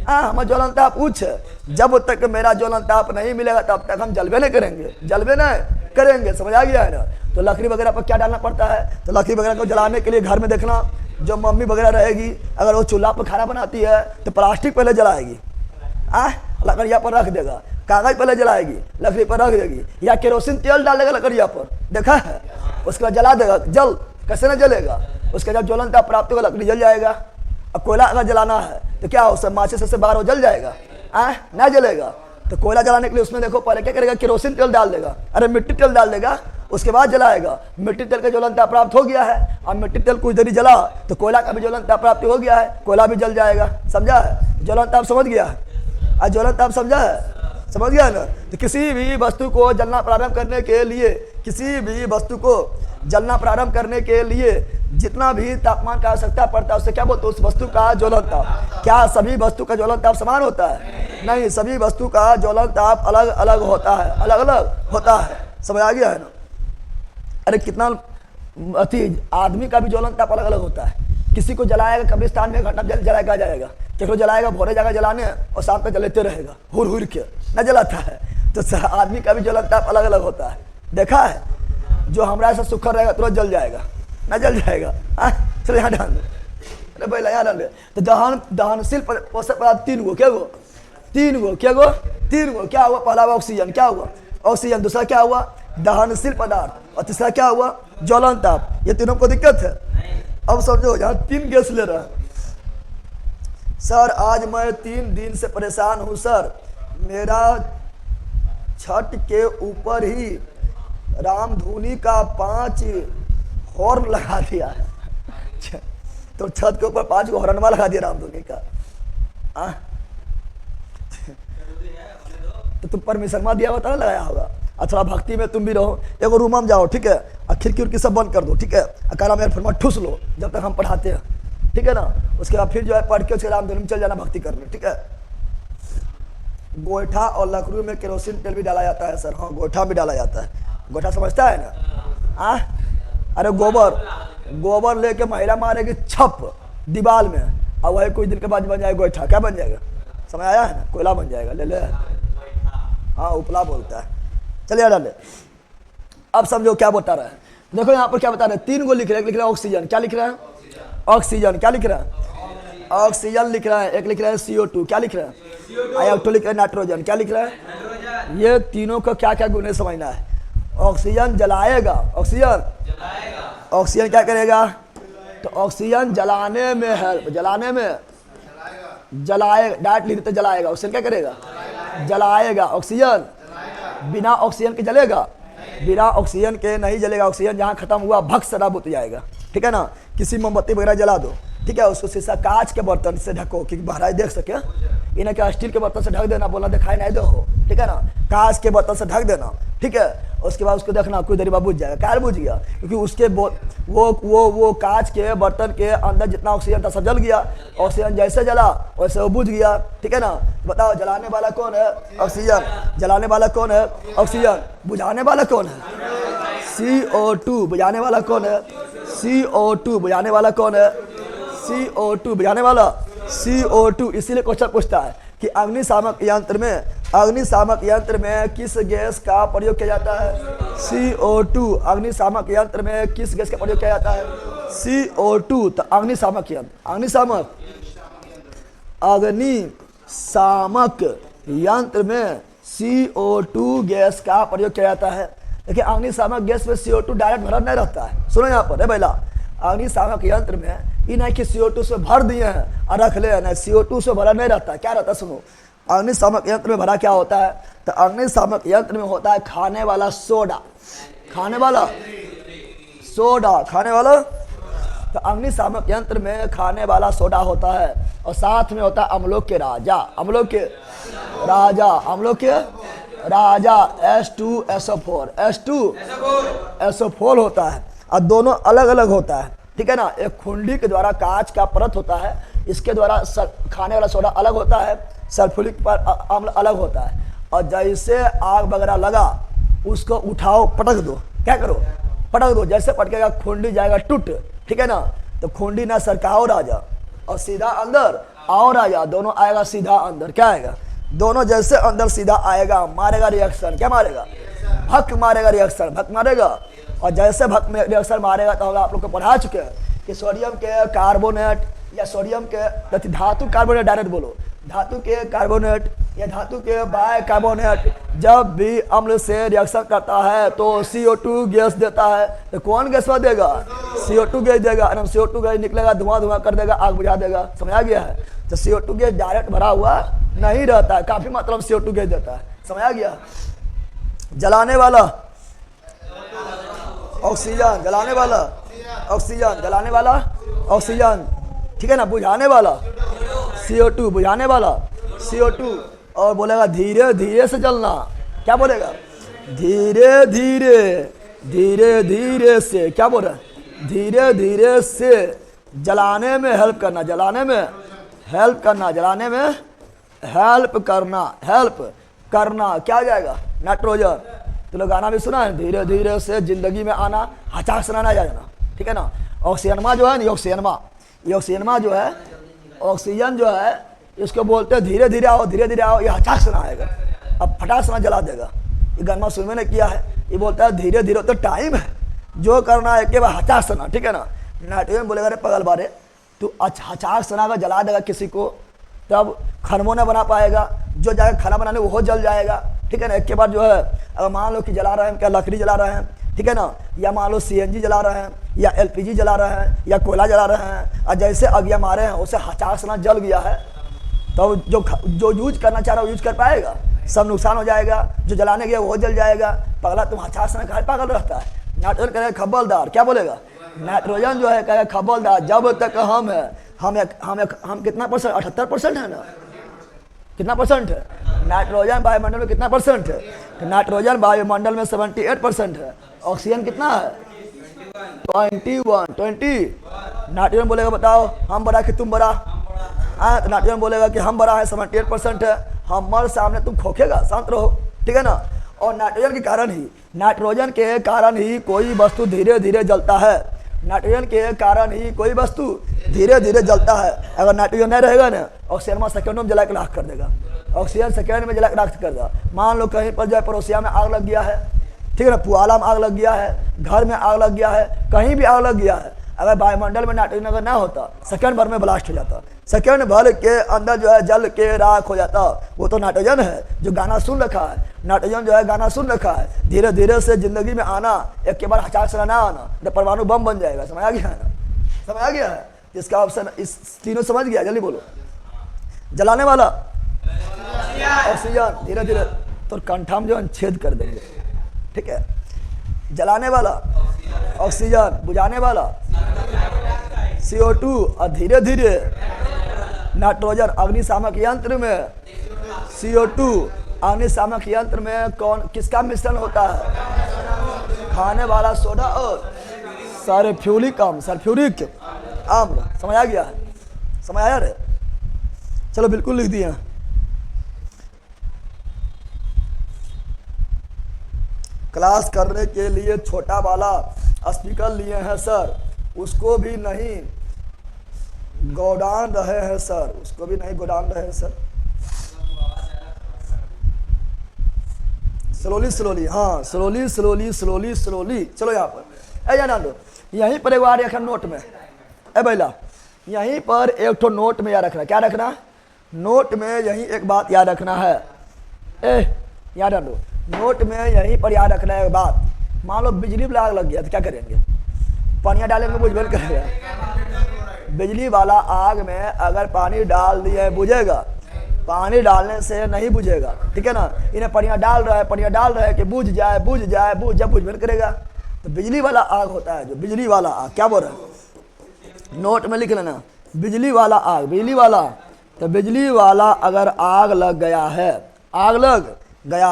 हमारा ज्वलन ताप उच्च है। जब तक मेरा ज्वलन ताप नहीं मिलेगा तब तक हम जलबे नहीं करेंगे, जलबे नहीं करेंगे। समझ आ गया है ना। तो लकड़ी वगैरह पर क्या डालना पड़ता है? तो लकड़ी वगैरह को जलाने के लिए घर में देखना जो मम्मी वगैरह रहेगी, अगर वो चूल्हा पर खाना बनाती है तो प्लास्टिक पहले जलाएगी, लकड़िया पर रख देगा, कागज पहले जलाएगी, लकड़ी पर रख देगी, या केरोसिन तेल डाल देगा लकड़िया पर, देखा है, उसके बाद जला देगा, जल कैसे न जलेगा, उसके जब ज्वलनता प्राप्त होगा लकड़ी जल जाएगा। अब कोयला अगर जलाना है तो क्या हो, सब माचिस से बाहर हो जल जाएगा, ना जलेगा। तो कोयला जलाने के लिए उसमें देखो पहले क्या करेगा, केरोसिन तेल डाल देगा, अरे मिट्टी तेल डाल देगा, उसके बाद जलाएगा। मिट्टी तेल का ज्वलनता प्राप्त हो गया है, अब मिट्टी तेल कुछ देरी जला तो कोयला का भी ज्वलनता प्राप्त हो गया है, कोयला भी जल जाएगा। समझा है, ज्वलनता आप समझ गया है, आज ज्वलनता आप समझा है, समझ गया ना। तो किसी भी वस्तु को जलना प्रारंभ करने के लिए, किसी भी वस्तु को जलना प्रारंभ करने के लिए जितना भी तापमान का आवश्यकता पड़ता है उससे क्या बोलते हैं, उस वस्तु का ज्वलन ताप। क्या सभी वस्तु का ज्वलन ताप समान होता है? नहीं, सभी वस्तु का ज्वलन ताप अलग अलग होता है, अलग अलग होता है। समझ आ गया है ना। अरे कितना आदमी का भी ज्वलन ताप अलग अलग होता है। किसी को जलाएगा कब्रिस्तान में घंटा जलाएगा जाएगा, किसी जलाएगा भोरे जाएगा जलाने और शाम तक जलते रहेगा, हुर हुर के न जलाता है। तो आदमी का भी ज्वलन ताप अलग अलग होता है, देखा है। जो हमारा ऐसा सुखर रहेगा तुरंत जल जाएगा, ना जल जाएगा। चलो यहाँ डाल दो, अरे भाई यहाँ डाल दे। तो दहनशील पोषक पदार्थ तीन गो, क्या गो, तीन गो, क्या गो, तीन गो। क्या हुआ, पहला हुआ ऑक्सीजन, क्या हुआ ऑक्सीजन, दूसरा क्या हुआ दहनशील पदार्थ, और तीसरा क्या हुआ ज्वलन ताप। ये तीनों को दिक्कत है। अब समझो, यहाँ तीन गैस ले रहा है। सर आज मैं 3 दिन से परेशान हूँ सर, मेरा छत के ऊपर ही रामधुनी का 5 हॉर्न लगा दिया है। तो छत के ऊपर 5 को हॉर्नवा लगा दिया रामधुनी का। तो तुम परमिशन दिया होता ना, लगाया होगा। और थोड़ा भक्ति में तुम भी रहो, एगो रूम में जाओ, ठीक है, और खिड़की उड़की सब बंद कर दो, ठीक है, काला मेरे फरमा ठूस लो जब तक हम पढ़ाते हैं, ठीक है ना। उसके बाद फिर जो है पढ़ के उसके रामधुनी में चल जाना भक्ति करने, ठीक है। गोईठा और लकड़ी में केरोसिन तेल भी डाला जाता है सर। हाँ, गोईठा भी डाला जाता है। गोईठा समझता है ना। अरे गोबर लेके महिला मारेगी छप दीवार में, और वही कुछ दिन के बाद बन जाएगा गोईठा। क्या बन जाएगा, समझ आया है ना, कोयला बन जाएगा। ले ले, हाँ उपला बोलता है। चलिए डाले। अब समझो क्या बता रहा है, देखो यहाँ पर क्या बता रहे हैं, 3 गो लिख रहे हैं। ऑक्सीजन, क्या लिख रहा है, ऑक्सीजन, क्या लिख रहा है, ऑक्सीजन लिख रहा है। एक लिख रहा है CO2, क्या लिख रहा है, आया लिख रहा है नाइट्रोजन, क्या लिख रहा है। ये तीनों का क्या क्या गुण है समझना है। ऑक्सीजन जलाएगा, ऑक्सीजन क्या करेगा, तो ऑक्सीजन जलाने में है, जलाने में जलाएगा, डायरेक्ट लिखते जलाएगा। ऑक्सीजन क्या करेगा, जलाएगा। ऑक्सीजन बिना ऑक्सीजन के जलेगा, बिना ऑक्सीजन के नहीं जलेगा। ऑक्सीजन जहाँ खत्म हुआ भक सदा बुझ जाएगा, ठीक है ना। किसी मोमबत्ती वगैरह जला दो, ठीक है, उसको शीशा कांच के बर्तन से ढको कि बहराई देख सके। इन्हें क्या स्टील के बर्तन से ढक देना, बोला दिखाई नहीं दो, ठीक है ना। कांच के बर्तन से ढक देना, ठीक है। उसके बाद उसको देखना कोई देरी बाद बुझ जाएगा। क्या बुझ गया, क्योंकि उसके वो कांच के बर्तन के अंदर जितना ऑक्सीजन था सब जल गया। ऑक्सीजन जैसे जला वैसे वो बुझ गया, ठीक है ना। बताओ जलाने वाला कौन है, ऑक्सीजन। जलाने वाला कौन है, ऑक्सीजन। बुझाने वाला कौन है, CO2। बुझाने वाला कौन है, CO2। बुझाने वाला कौन है, CO2। बुझाने वाला CO2। इसीलिए क्वेश्चन पूछता है कि अग्निशामक यंत्र में किस गैस का प्रयोग किया जाता है, CO2। अग्निशामक यंत्र में किस गैस का प्रयोग किया जाता है, CO2। तो अग्निशामक यंत्र में CO2 गैस का प्रयोग किया जाता है। देखिए अग्निशामक गैस में CO2 डायरेक्ट भरा नहीं रहता है। सुनो यहाँ पर है पहला, अग्निशामक यंत्र में ये नहीं कि CO2 से भर दिए हैं और रख ले, नहीं, CO2 से भरा नहीं रहता है। क्या रहता है सुनो, अग्निशामक यंत्र में भरा क्या होता है, तो अग्निशामक यंत्र में होता है खाने वाला सोडा, खाने वाला सोडा, खाने वाला। तो अग्निशामक यंत्र में खाने वाला सोडा होता है, और साथ में होता है अम्लों के राजा, अम्लों के राजा, अम्लों के राजा H2SO4, H2SO4 होता है। और दोनों अलग अलग होता है, ठीक है ना। एक खुंडी के द्वारा कांच का परत होता है, इसके द्वारा खाने वाला सोडा अलग होता है, सल्फ्यूरिक अम्ल अलग होता है। और जैसे आग वगैरह लगा उसको उठाओ, पटक दो, क्या करो, पटक दो। जैसे पटकेगा खुंडी जाएगा टूट, ठीक है ना। तो खुंडी ना सरकाओ राजा और सीधा अंदर आओ राजा, दोनों आएगा सीधा अंदर। क्या आएगा, दोनों जैसे अंदर सीधा आएगा, मारेगा रिएक्शन, क्या मारेगा, भक मारेगा रिएक्शन, भक मारेगा। और जैसे भक में रिएक्शन मारेगा तो होगा, आप लोग को पढ़ा चुके हैं कि सोडियम के कार्बोनेट या सोडियम के धातु कार्बोनेट, डायरेक्ट बोलो, धातु के कार्बोनेट या धातु के बाइकार्बोनेट जब भी अम्ल से रिएक्शन करता है तो CO2 गैस देता है। तो कौन गैस देगा? CO2 गैस देगा। और CO2 गैस निकलेगा, धुआं धुआं कर देगा, आग बुझा देगा। समझा गया है? तो CO2 गैस डायरेक्ट भरा हुआ नहीं रहता है, काफी मात्रा में CO2 गैस देता है। समझा गया? जलाने वाला ऑक्सीजन, जलाने वाला ऑक्सीजन, जलाने वाला ऑक्सीजन, ठीक है ना। बुझाने वाला CO2, बुझाने वाला CO2। और बोलेगा धीरे धीरे से जलना, क्या बोलेगा? धीरे धीरे, धीरे धीरे से, क्या बोल रहा है? धीरे धीरे से जलाने में हेल्प करना, जलाने में हेल्प करना, जलाने में हेल्प करना, हेल्प करना, क्या आ जाएगा? नाइट्रोजन। तो लोग गाना भी सुना है, धीरे धीरे से जिंदगी में आना, हचाक से ना जाना, ठीक है ना। ऑक्सीजनमा जो है ना, ऑक्सीजनमा, ये ऑक्सीजनमा जो है, ऑक्सीजन जो है, इसको बोलते हैं धीरे धीरे आओ, धीरे धीरे आओ, ये हचाक से ना आएगा, अब फटाक से ना जला देगा। ये गनमा सुनने ने किया है, ये बोलता है धीरे धीरे, तो टाइम है जो करना है, के बाद हचाक से ना, ठीक है ना। नाइट्रोजन बोलेगा रे पगल बारे, तू हचाक से ना अगर जला देगा किसी को, तब खाना ना बना पाएगा, जो जाएगा खाना बनाने वो जल जाएगा, ठीक है ना। एक के बाद जो है, अगर मान लो कि जला रहे हैं, क्या लकड़ी जला रहे हैं, ठीक है ना, या मान लो CNG जला रहे हैं, या LPG जला रहे हैं, या कोयला जला रहे हैं, और जैसे अगिया मारे हैं उसे हचाक से ना जल गया है, तो जो यूज करना चाह रहा है वो यूज कर पाएगा, सब नुकसान हो जाएगा, जो जलाने गया वो जल जाएगा। पगला तुम हचाक से ना कहा पागल रहता है। नाइट्रोजन कहेगा खब्बलदार, क्या बोलेगा? नाइट्रोजन जो है कहेगा खब्बलदार, जब तक हम कितना परसेंट, 78% है ना, कितना परसेंट है नाइट्रोजन वायुमंडल में? कितना परसेंट है? तो नाइट्रोजन वायुमंडल में 78% है। ऑक्सीजन कितना है? 20। नाइट्रोजन बोलेगा बताओ हम बड़ा कि तुम बड़ा? तो नाइट्रोजन बोलेगा कि हम बड़ा है, 78% है, हमारे सामने तुम खोखेगा, शांत रहो, ठीक है ना। और नाइट्रोजन के कारण ही कोई वस्तु धीरे धीरे जलता है, नाइट्रोजन के कारण ही कोई वस्तु धीरे धीरे जलता है। अगर नाइट्रोजन नहीं रहेगा ना, ऑक्सीजन सेकंडों में जला के राख कर देगा, ऑक्सीजन सेकंड में जला के राख कर देगा। मान लो कहीं पर जो है पड़ोसिया में आग लग गया है, ठीक है ना, पुआला में आग लग गया है, घर में आग लग गया है, कहीं भी आग लग गया है, अगर वायुमंडल में नाइट्रोजन अगर ना होता, सेकंड भर में ब्लास्ट हो जाता, सेकंड भर के अंदर जो है जल के राख हो जाता। वो तो नाइट्रोजन है जो गाना सुन रखा है, नाइट्रोजन जो है गाना सुन रखा है, धीरे धीरे से जिंदगी में आना, एक के बाद हचाक से ना आना, तो परमाणु बम बन जाएगा। समझ आ गया है ना? समझ आ गया है? इसका ऑप्शन इस तीनों समझ गया? जल्दी बोलो। जलाने वाला ऑक्सीजन, धीरे धीरे तो कंठम जो छेद कर देंगे, ठीक है। जलाने वाला ऑक्सीजन, बुझाने वाला CO2, और धीरे धीरे नाइट्रोजन। अग्निशामक यंत्र में CO2, अग्निशामक यंत्र में कौन किसका मिश्रण होता है? खाने वाला सोडा और सल्फ्यूरिक अम्ल। समझ आ गया है? समझ आया रे? चलो बिल्कुल लिख दिए। क्लास करने के लिए छोटा वाला स्पीकर लिए हैं सर, उसको भी नहीं गोडान रहे हैं सर, उसको भी नहीं गोडान रहे हैं सर। स्लोली, हाँ स्लोली। चलो यहाँ पर जान दो, यहीं पर एक बार रखना नोट में, बैला यहीं पर एक तो नोट में याद रखना। क्या रखना? नोट में यहीं एक बात याद रखना है। याद रखो, नोट में यहीं पर याद रखना है एक बात। मान लो बिजली में आग लग गया तो क्या करेंगे? पानी डालेंगे, बुझबेल करेगा। बिजली वाला आग में अगर पानी डाल दिए बुझेगा, पानी डालने से नहीं बुझेगा, ठीक है ना। इन्हें पनिया डाल रहा है कि बुझ जाए, जब बुझबेल करेगा। तो बिजली वाला आग होता है जो बिजली वाला आग, क्या बोल रहा है? नोट में लिख लेना, बिजली वाला आग, बिजली वाला। तो बिजली वाला अगर आग लग गया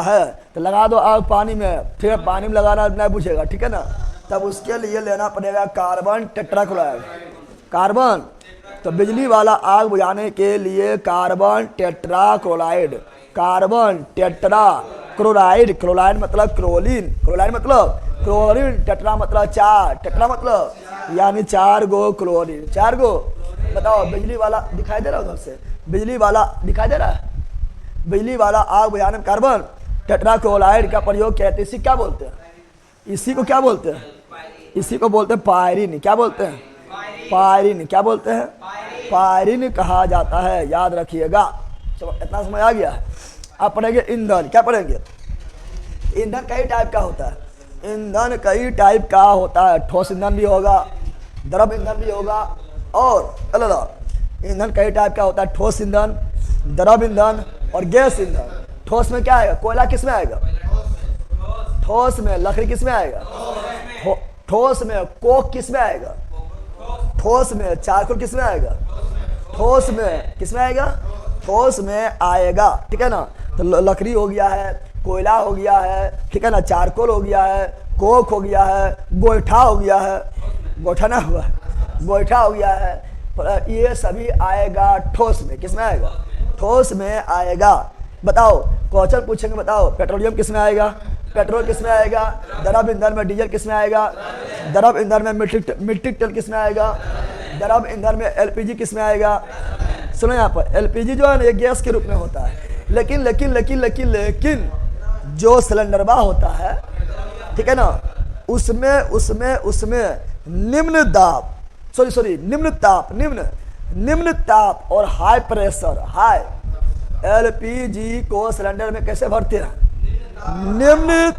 है तो लगा दो आग पानी में, ठीक है। पानी में लगाना नहीं बुझेगा, ठीक है ना। तब उसके लिए लेना पड़ेगा कार्बन टेट्राक्लोराइड, कार्बन। तो बिजली वाला आग बुझाने के लिए कार्बन टेट्राक्लोराइड, क्लोराइड मतलब क्लोरीन, टेट्रा मतलब 4, टेट्रा मतलब यानी 4 गो क्लोरीन, 4 गो। बताओ बिजली वाला दिखाई दे रहा है उधर से? बिजली वाला दिखाई दे रहा है? बिजली वाला आग बुझाने में कार्बन टेट्राक्लोराइड का प्रयोग कहते हैं। इसी क्या बोलते हैं? इसी को क्या बोलते हैं? इसी को बोलते हैं पायरीन। क्या बोलते हैं? पायरिन क्या बोलते हैं? पायरिन कहा जाता है, याद रखिएगा। चलो इतना समझ आ गया है। आप पढ़ेंगे ईंधन, क्या पढ़ेंगे? ईंधन कई टाइप का होता है। ईंधन कई टाइप का होता है, ठोस ईंधन भी होगा, द्रव ईंधन भी होगा, और ईंधन कई टाइप का होता है, ठोस ईंधन, द्रव ईंधन और गैस ईंधन। ठोस में क्या आएगा? कोयला किस में आएगा? ठोस में लकड़ी किस में आएगा? ठोस में कोक किस में आएगा? ठोस में चारकोल किस में आएगा? ठोस में किस में आएगा? ठोस में आएगा, ठीक है ना। तो लकड़ी हो गया है, कोयला हो गया है, ठीक है ना, चारकोल हो गया है, कोक हो गया है, गोईठा हो गया है, गोईठा ना हुआ, गोईठा हो गया है, ये सभी आएगा ठोस में। किस में आएगा? ठोस में आएगा। बताओ, क्वेश्चन पूछेंगे, बताओ पेट्रोलियम किस में आएगा? पेट्रोल किस में आएगा? द्रव ईंधन में डीजल किस में आएगा? द्रव ईंधन में मिट्टी तेल किस में आएगा? द्रव ईंधन में एलपीजी किस में आएगा? सुनो यहाँ पर, एलपीजी जो है ना ये गैस के रूप में होता है, लेकिन लेकिन लेकिन लेकिन लेकिन जो सिलेंडरवा होता है, ठीक है ना, उसमें उसमें उसमें निम्न दाब, निम्न ताप और हाई प्रेशर, हाई एलपीजी को सिलेंडर में कैसे भरते हैं? निम्न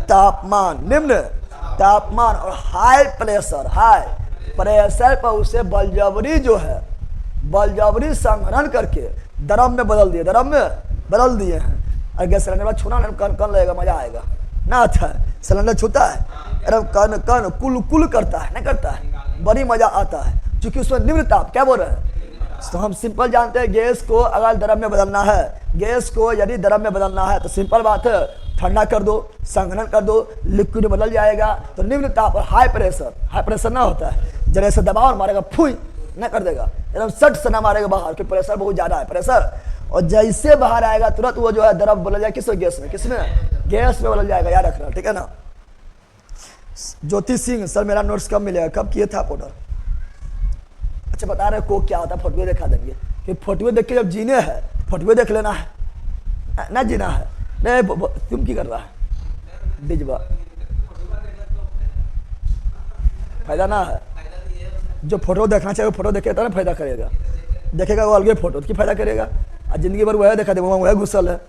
तापमान और हाई प्रेशर पर उसे बलजबरी जो है, बलजबरी संघनन करके द्रव में बदल दिए हैं। अगर सिलेंडर में छूना ना, कन लगेगा, मजा आएगा ना। अच्छा है, सिलेंडर छूता है, अरे कन कुल करता है, नहीं करता है, बड़ी मजा आता है, क्योंकि उसमें निम्न ताप। क्या बोल रहे हैं? तो हम सिंपल जानते हैं, गैस को अगर द्रव में बदलना है, गैस को यदि द्रव में बदलना है तो सिंपल बात है, ठंडा कर दो, संघनन कर दो, लिक्विड बदल जाएगा। तो निम्न ताप और हाई प्रेशर ना होता है, जरा से दबाव और मारेगा, फुई ना कर देगा, एकदम सट से ना मारेगा बाहर, क्योंकि प्रेशर बहुत ज्यादा है प्रेशर। और जैसे बाहर आएगा तुरंत वो जो है द्रव बदल जाएगा, किस गैस में? गैस में बदल जाएगा, याद रखना, ठीक है ना। ज्योति सिंह, सर मेरा नोट्स कब मिलेगा? कब किए था ऑर्डर? अच्छा बता रहे को क्या होता है, फोटो दिखा देंगे कि फोटो देख के जब जीने है, फोटो देख लेना है ना, जीना है नहीं। तुम की कर रहा है डिजवा, फायदा ना है। जो फोटो देखना चाहिए वो फोटो देखेगा ना फायदा करेगा, देखेगा वो अलगे फोटो की फायदा करेगा। और जिंदगी भर वह देखा दे, वह घुसल है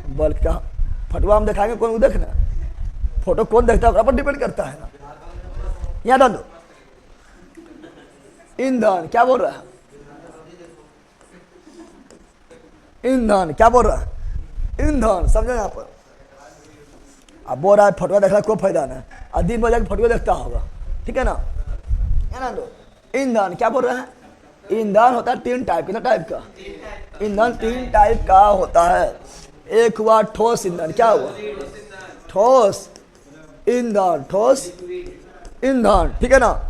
बल्कि कहाँ फटुआ हम दिखाएंगे, कौन देखना? फोटो कौन देखता है पर डिपेंड करता है ना। यहाँ डाल दो। ईंधन क्या बोल रहा है? ईंधन क्या बोल रहा है? ईंधन समझो यहाँ पर। अब बोल रहा है फटुआ देखना कोई फायदा नहीं, और दिन भर जाकर फटुआ देखता होगा, ठीक है ना। ईंधन क्या बोल रहा है? ईंधन होता है 3 टाइप, कितना टाइप का? ईंधन 3 टाइप का होता है। एक हुआ ठोस ईंधन, क्या हुआ? ठोस ईंधन, ठीक है ना।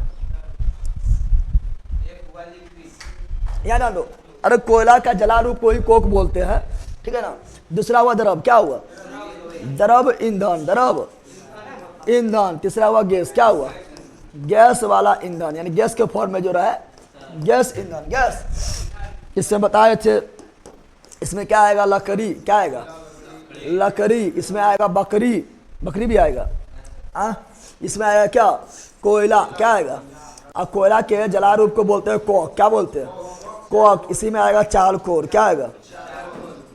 याद ना दो, अरे कोयला का जला रूप को ही कोक बोलते हैं, ठीक है ना। दूसरा हुआ द्रव, क्या हुआ? द्रव ईंधन। तीसरा हुआ गैस, क्या हुआ? गैस वाला ईंधन, यानी गैस के फॉर्म में जो रहा है गैस ईंधन, गैस। इसमें बताए थे, इसमें क्या आएगा? लकड़ी, क्या आएगा? लकड़ी। इसमें आएगा बकरी भी आएगा। इसमें आएगा क्या? कोयला, क्या आएगा? और कोयला के जला रूप को बोलते हैं कोक, क्या बोलते हैं? कोक। इसी में आएगा चारकोल, क्या आएगा?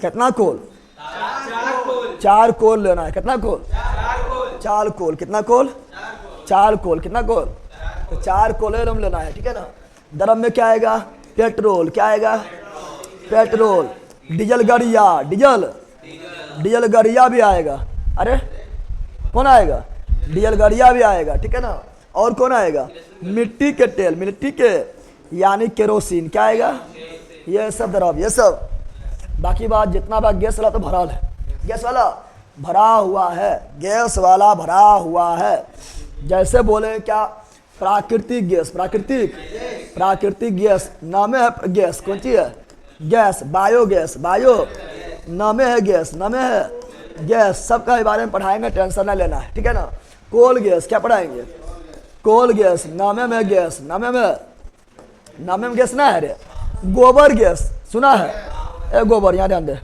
कितना कोल? 4 कोल लेना है। कितना कोल? 4 कोल। कितना कोल? 4 कोल। कितना कोल? तो 4 कोल हम लेना है, ठीक है ना। द्रव में क्या आएगा? पेट्रोल, क्या आएगा? पेट्रोल। डीजल गरिया, डीजल गरिया भी आएगा। अरे कौन आएगा? डीजल गरिया भी आएगा, ठीक है ना। और कौन आएगा? मिट्टी के तेल, मिट्टी के यानी केरोसिन, क्या आएगा? ये सब द्रव, ये सब। बाकी बात जितना बात गैस वाला तो भरा है, गैस वाला भरा हुआ है, गैस वाला भरा हुआ है। जैसे बोले क्या? प्राकृतिक गैस, प्राकृतिक गैस नामे है गैस, कौन सी है? गैस। बायोगैस, नामे है गैस, गैस। सबका बारे में पढ़ाएंगे, टेंशन ना लेना है, ठीक है ना। कोल गैस, क्या पढ़ाएंगे? कोल गैस, नामे में गैस, नामे में गैस ना है रे। गोबर गैस सुना है? ए गोबर, यहाँ ध्यान दे,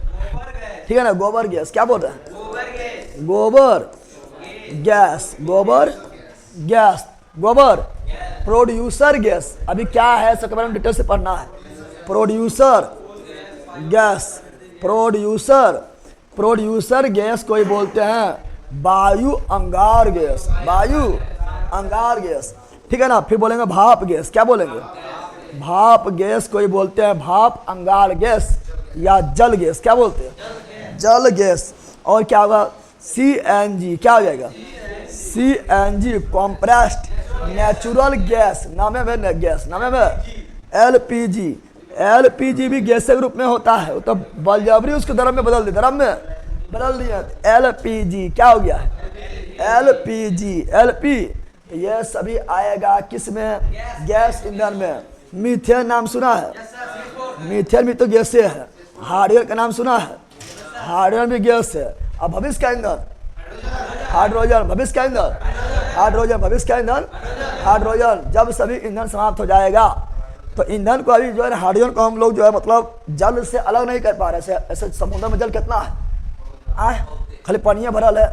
ठीक है ना। गोबर गैस, क्या बोल रहे हैं? गोबर गैस, गोबर प्रोड्यूसर गैस अभी क्या है सबके बारे में डिटेल से पढ़ना है। प्रोड्यूसर गैस, प्रोड्यूसर गैस कोई बोलते हैं वायु अंगार गैस, वायु अंगार गैस, ठीक है ना। फिर बोलेंगे भाप गैस, क्या बोलेंगे? भाप गैस कोई बोलते हैं भाप अंगार गैस या जल गैस, क्या बोलते हैं? जल गैस। और क्या होगा? CNG, क्या हो जाएगा? CNG कॉम्प्रेस्ड नेचुरल गैस, नाम है में गैस, नाम है में LPG भी गैस के रूप में होता है, तो बलजबरी उसको द्रव में बदल दिया। LPG क्या हो गया? LP ये सभी आएगा किस में? गैस ईंधन में। मीथेन नाम सुना है? मीथेन भी तो गैस है। हाइड्रोजन का नाम सुना है? हाइड्रोजन भी गैस है। अब भविष्य का ईंधन हाइड्रोजन, भविष्य का ईंधन हाइड्रोजन, भविष्य का ईंधन हाइड्रोजन। जब सभी ईंधन समाप्त हो जाएगा तो ईंधन को अभी जो है हाइड्रोजन को हम लोग जो है मतलब जल से अलग नहीं कर पा रहे। ऐसे समुद्र में जल कितना है? खाली पानी भरल है,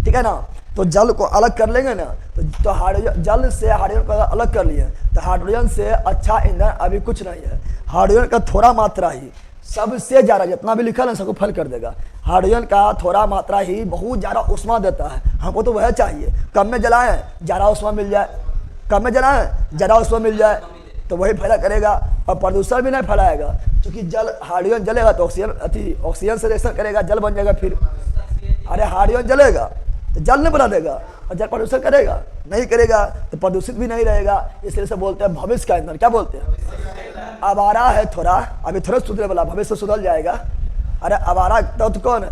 ठीक है ना। तो जल को अलग कर लेंगे ना, तो हाइड्रोजन, जल से हाइड्रोजन को अलग कर लिए, तो हाइड्रोजन से अच्छा ईंधन अभी कुछ नहीं है। हाइड्रोजन का थोड़ा मात्रा ही सबसे ज़्यादा, जितना भी लिखा ना सबको फल कर देगा। हाइड्रोजन का थोड़ा मात्रा ही बहुत ज़्यादा ऊष्मा देता है। हमको तो वह चाहिए, कम में जलाएं ज़्यादा ऊष्मा मिल जाए, कम में जलाएं ज़्यादा ऊष्मा मिल जाए, तो वही फायदा करेगा और प्रदूषण भी नहीं फैलाएगा। क्योंकि जल, हाइड्रोजन जलेगा तो ऑक्सीजन से रिएक्शन करेगा, जल बन जाएगा। फिर अरे हाइड्रोजन जलेगा तो जल नहीं बना देगा, और जल प्रदूषण करेगा नहीं करेगा तो प्रदूषित भी नहीं रहेगा। इसलिए से बोलते हैं भविष्य का ईंधन, क्या बोलते हैं? आवारा है थोड़ा, अभी थोड़ा सुधरे वाला, भविष्य सुधर जाएगा। अरे आवारा तत्व कौन है?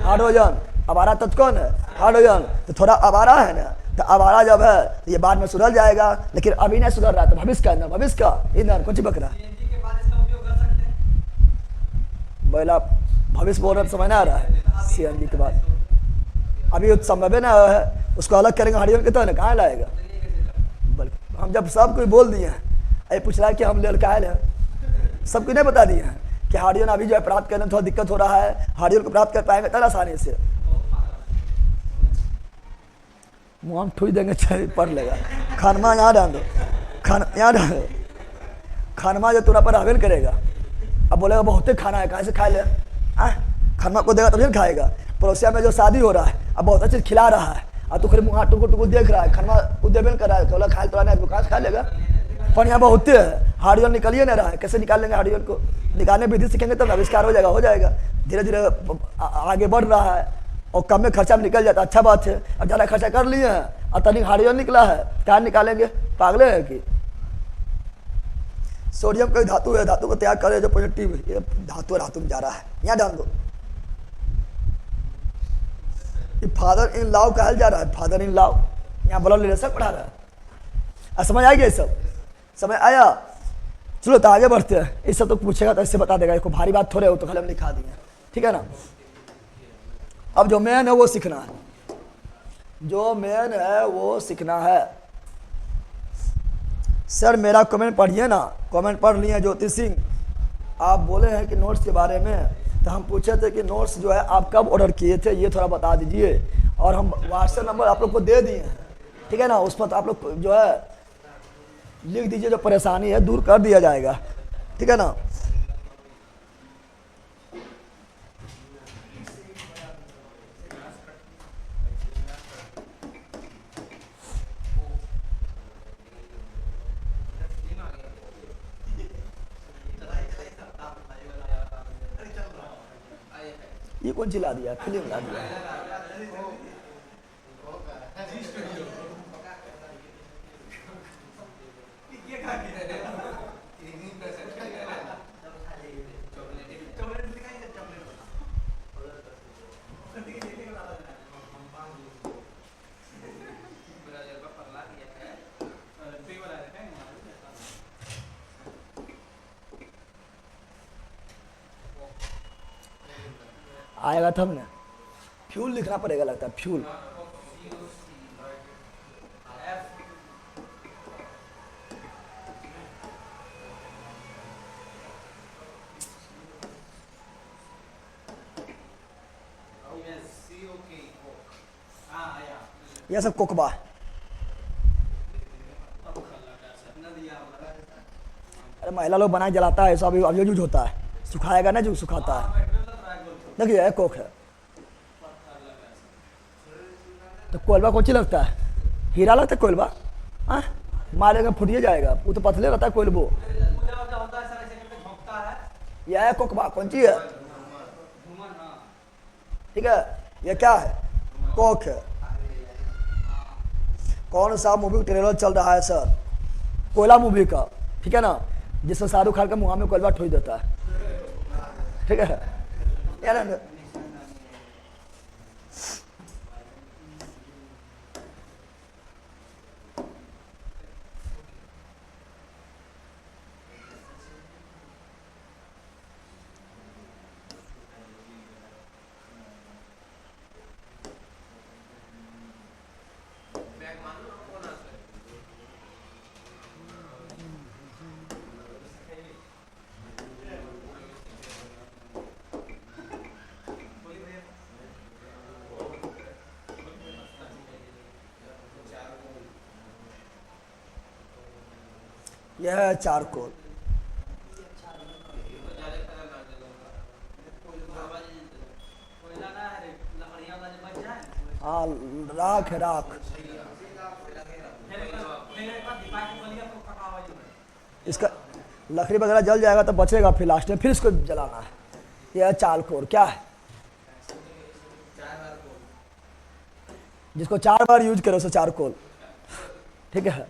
हाइड्रोजन। आवारा तत्व कौन है? हाइड्रोजन। तो थोड़ा आवारा है ना, तो आवारा जब है तो ये बाद में सुधर जाएगा, लेकिन अभी नहीं सुधर रहा। तो भविष्य का ईंधन, भविष्य का ईंधन कुछ बकरा बोला, भविष्य बोल रहे समय ना आ रहा है। CNG के बाद अभी संभव ना है, उसको अलग करेंगे हाइड्रोजन के, तो ना कहाँ लाएगा? बल्कि हम जब सब कुछ बोल दिए हैं, अरे पूछ रहा है कि हम लड़कायल हैं, सब कुछ नहीं बता दिए हैं कि हाइड्रोजन अभी जो है प्राप्त करने में थोड़ा दिक्कत हो रहा है। हाइड्रोजन को प्राप्त कर पाएंगे तरह आसानी से, मुँह हम ठूस देंगे, पढ़ लेगा। खानमा यहाँ डाल दो, यहाँ डाल दो, खानमा जो तुरा पर हवेल करेगा। अब बोलेगा बहुत ही खाना है, कहाँ से खा ले? खानमा को देगा तभी खाएगा। पड़ोसिया में जो शादी हो रहा है, अब बहुत अच्छी खिला रहा है, और तू खाली मुँह टुकु देख रहा है, खाना उद्यमन कर रहा है, बोला खाए तो नहीं, कहाँ से खा लेगा? पर यहाँ बहुत है, हाइड्रोजन निकलिए नहीं रहा है। कैसे निकाल लेंगे? हाइड्रोजन को निकालने विधि सीखेंगे तब आविष्कार हो जाएगा। धीरे धीरे आगे बढ़ रहा है और कम में खर्चा में निकल जाता है, अच्छा बात है। अब ज़्यादा खर्चा कर लिए हैं और तनिक हाइड्रोजन निकला है, क्या निकालेंगे? पागले है कि? सोडियम कोई धातु है, धातु को तैयार करे जो पॉजिटिव, ये धातु में जा रहा है, यहाँ डाल दो। फादर इन लॉ कहा जा रहा है, फादर इन लॉ, यहाँ ब्लड रिलेशन पढ़ा रहा है। समझ आ गया? ये सब समझ आया? चलो तो आगे बढ़ते हैं। ये सब तो पूछेगा तो इससे बता देगा, इसको भारी बात थोड़े हो तो खाली हम लिखा दिए, ठीक है ना। अब जो मेन है वो सीखना है, जो मेन है वो सीखना है। सर मेरा कमेंट पढ़िए ना, कमेंट पढ़ लिए ज्योति सिंह, आप बोले हैं कि नोट्स के बारे में, तो हम पूछे थे कि नोट्स जो है आप कब ऑर्डर किए थे, ये थोड़ा बता दीजिए। और हम व्हाट्सएप नंबर आप लोग को दे दिए हैं, ठीक है ना। उस पर तो आप लोग जो है लिख दीजिए, जो परेशानी है दूर कर दिया जाएगा, ठीक है ना। ये कौन चिल्ला दिया? फिल्म ला दिया। आएगा तब ना, फ्यूल लिखना पड़ेगा लगता है, फ्यूल। यह सब कोकबा महिला लोग बनाए जलाता है, सब अभी यूज होता है, सुखाएगा ना जो सुखाता है। देखिए कोक है। तो कोयलबा कौन सी लगता है? हीरा लगता है कोयलबा? हाँ, मारेगा फुटिए जाएगा, वो तो पतले रहता है कोयलबो। यह है कोकबा, कौन सी है? ठीक है, ये क्या है? कोक है। कौन सा मूवी का ट्रेलर चल रहा है सर? कोयला मूवी का, ठीक है ना, जिसमें शाहरुख खान का मुँह में कोयला ठोक देता है, ठीक है यार। यह है चारकोल। हाँ, राख है, राख। इसका लकड़ी वगैरह जल जाएगा तो बचेगा, फिर लास्ट में फिर इसको जलाना है। यह है चारकोल। क्या है? जिसको 4 बार यूज करो उसे चारकोल, ठीक है,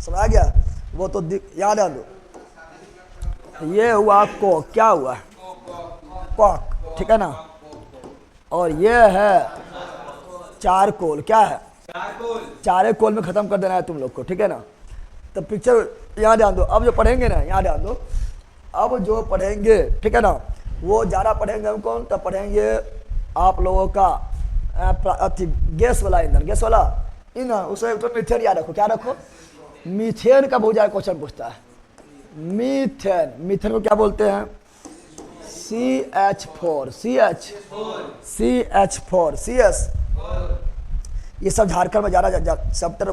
समझ गया? वो तो याद है दो। ये हुआ को, क्या हुआ? कॉक, ठीक है ना। और ये है चारकोल। क्या है? चारे कोल में खत्म कर देना है तुम लोग को, ठीक है ना। तो पिक्चर यहाँ ध्यान दो। अब जो पढ़ेंगे ना, यहाँ ध्यान दो, अब जो पढ़ेंगे, ठीक है ना, वो ज़्यादा पढ़ेंगे हम कौन? तब पढ़ेंगे आप लोगों का गैस वाला ईंधन, गैस वाला ईंधन। उसे तो मीथेन याद रखो। क्या रखो? मीथेन का बहुत ज़्यादा क्वेश्चन पूछता है। मीथेन, मीथेन को क्या बोलते हैं? CH4, CH4, CS। ये सब झारखंड में ज़्यादा चैप्टर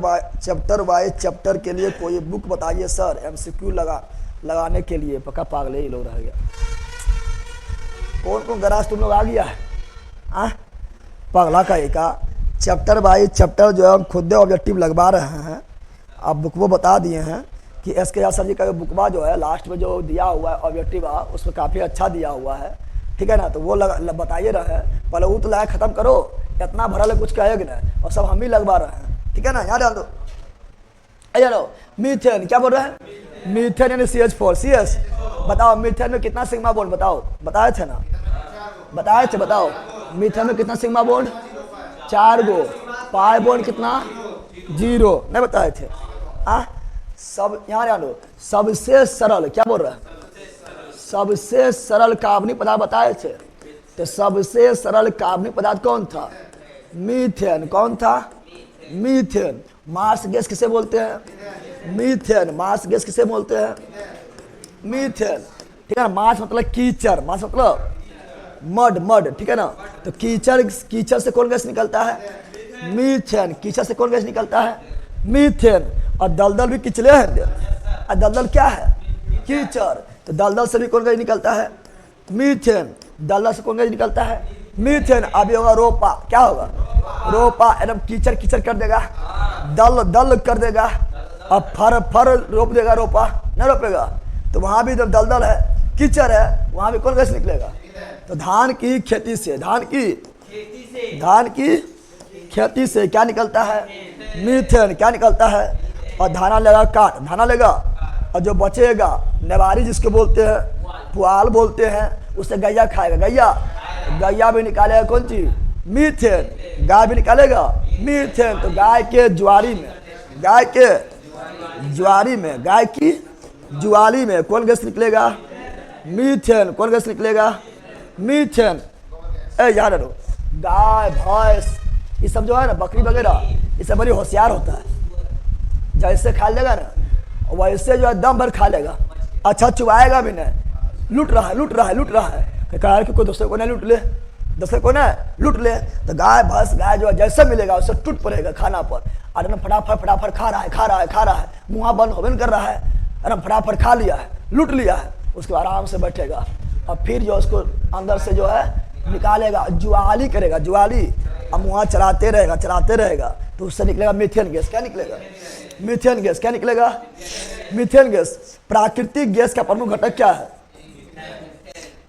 बाय चैप्टर के लिए कोई बुक बताइए सर, MCQ लगाने के लिए। पक्का पागल ही लोग रह गया। कौन कौन गराज तुम लोग आ गया है? पगला का एक चैप्टर बाय चैप्टर जो है हम खुद ऑब्जेक्टिव लगवा रहे हैं। आप बुक वो बता दिए हैं कि SK सर जी का बुकवा जो है लास्ट में जो दिया हुआ है ऑब्जेक्टिव, उसमें काफ़ी अच्छा दिया हुआ है, ठीक है ना। तो वो बताइए रहे, पहले वो तो लगा ख़त्म करो, इतना भरा ले कुछ कहेगा नहीं, और सब हम ही लगवा रहे हैं, ठीक है ना। याद दो। जानो मीथेन क्या बोल रहे हैं? मीथेन यानी CH4, CS। बताओ मीथेन में कितना सिग्मा बॉन्ड? बताओ, बताए थे ना, बताए थे, बताओ मीथेन में कितना सिग्मा बॉन्ड? 4 गो। पाई बॉन्ड कितना? 0। नहीं बताए थे? सब यहाँ ध्यान दो। सबसे सरल, क्या बोल रहा है? सबसे सरल कार्बनिक पदार्थ बताए थे। तो सबसे सरल कार्बनिक पदार्थ कौन था? मीथेन। कौन था? मीथेन। मार्स गैस किसे बोलते हैं? मीथेन। मार्स गैस किसे बोलते हैं? मीथेन, ठीक है ना। मार्स मतलब कीचड़, मार्स मतलब मड, ठीक है ना। तो कीचड़ से कौन गैस निकलता है? मीथेन। कीचड़ से कौन गैस निकलता है? मीथेन। और दलदल भी किचले हैं, और दलदल क्या है? कीचड़। तो दलदल से भी कौन गैस निकलता है? मीथेन। दलदल से कौन गैस निकलता है? मीथेन। अभी होगा रोपा। क्या होगा? रोपा एकदम कीचड़ कर देगा, दल कर देगा, और फर रोप देगा। रोपा नहीं रोपेगा तो वहां भी जब दलदल है, कीचड़ है, वहां भी कौन गैस निकलेगा? तो धान की खेती से क्या निकलता है? मीथेन। क्या निकलता है? और धाना लेगा काट, धाना लेगा, और जो बचेगा नेवारी जिसको बोलते हैं, पुआल बोलते हैं, उससे गैया खाएगा। गैया भी निकालेगा कौन चीज? मीथेन। गाय भी निकालेगा मीथेन। तो गाय की ज्वारी में कौन गैस निकलेगा? मीथेन। कौन गैस निकलेगा? मीथेन। याद रखो, गाय भैंस ये सब जो है ना, बकरी वगैरह, ये सब बड़ी होशियार होता है। जैसे खा लेगा ना, वैसे जो है दम भर खा लेगा, अच्छा चुबाएगा भी नहीं। लूट रहा है कहा कि कोई दूसरे को नहीं लूट ले। तो गाय भैंस गाय जो है जैसे मिलेगा उससे टूट पड़ेगा खाना पर, और फटाफट खा रहा है, मुँह बंद होबे कर रहा है, है ना, फटाफट खा लिया है, लूट लिया है, उसके बाद आराम से बैठेगा और फिर जो उसको अंदर से जो है निकालेगा, ज्वाली करेगा, ज्वाली, अब वहाँ चलाते रहेगा तो उससे निकलेगा मीथेन गैस। क्या निकलेगा? Methane gas. क्या निकलेगा? Methane gas. प्राकृतिक गैस का प्रमुख घटक क्या है?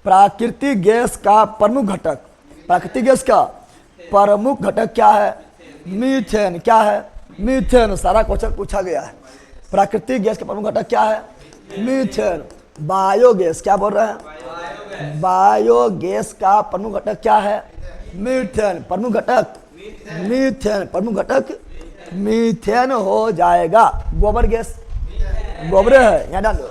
प्राकृतिक गैस का प्रमुख घटक, प्राकृतिक गैस का प्रमुख घटक क्या है? मीथेन। क्या है? मीथेन। सारा क्वेश्चन पूछा गया है। प्राकृतिक गैस का प्रमुख घटक क्या है? मीथेन। बायोगैस। क्या बोल रहे हैं? बायोगैस का प्रमुख घटक क्या है? मीथेन। प्रमुख घटक मीथेन। प्रमुख घटक मीथेन हो जाएगा। गोबर गैस, गोबर है, यहाँ डाल दो।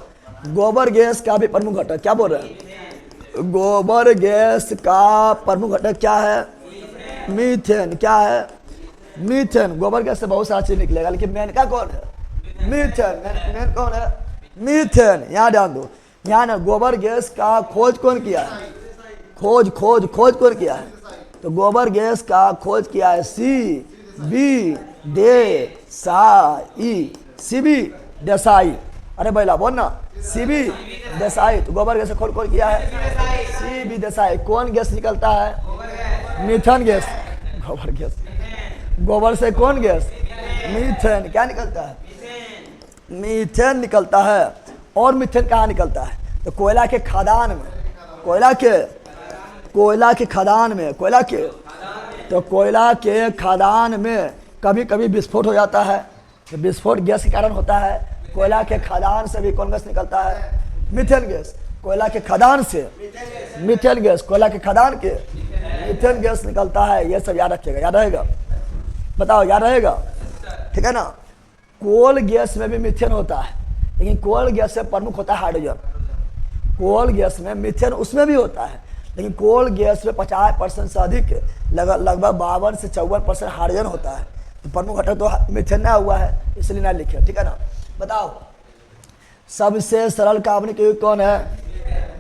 गोबर गैस का भी प्रमुख घटक क्या बोल रहे हैं? गोबर गैस का प्रमुख घटक क्या है? मीथेन। क्या है? मीथेन। गोबर गैस से बहुत सारा चीज निकलेगा, लेकिन मेन का कौन है? मीथेन। मेन कौन है? मीथेन। यहाँ ध्यान दो, यहाँ ना गोबर गैस का खोज कौन किया है? खोज कौन किया है? तो गोबर गैस का खोज किया है CB देसाई। CB देसाई। अरे बैला बोल ना, CB देसाई। तो गोबर गैस से खोज कौन किया है? CB देसाई। कौन गैस निकलता है? Methane gas. गोबर गैस, गोबर से कौन गैस? मीथेन। क्या निकलता है? मीथेन निकलता है। और मीथेन कहाँ निकलता है? तो कोयला के खदान में, कोयला के खदान में कभी कभी विस्फोट हो जाता है। तो विस्फोट गैस के कारण होता है। कोयला के खदान से भी कौन गैस निकलता है? Methane gas. कोयला के खदान से मीथेन गैस, कोयला के खदान के मीथेन गैस निकलता है। ये सब याद रखिएगा। याद रहेगा? बताओ, याद रहेगा? ठीक है ना। कोल गैस में भी मीथेन होता है, लेकिन कोल गैस से प्रमुख होता है हाइड्रोजन। कोल गैस में मीथेन उसमें भी होता है, लेकिन कोल गैस में 50% से अधिक, लगभग 52 से 54% हाइड्रोजन होता है। तो प्रमुख घटक तो मीथेन ना हुआ है, इसलिए ना लिखे। ठीक है ना। बताओ, सबसे सरल कार्बनिक यौगिक कौन है?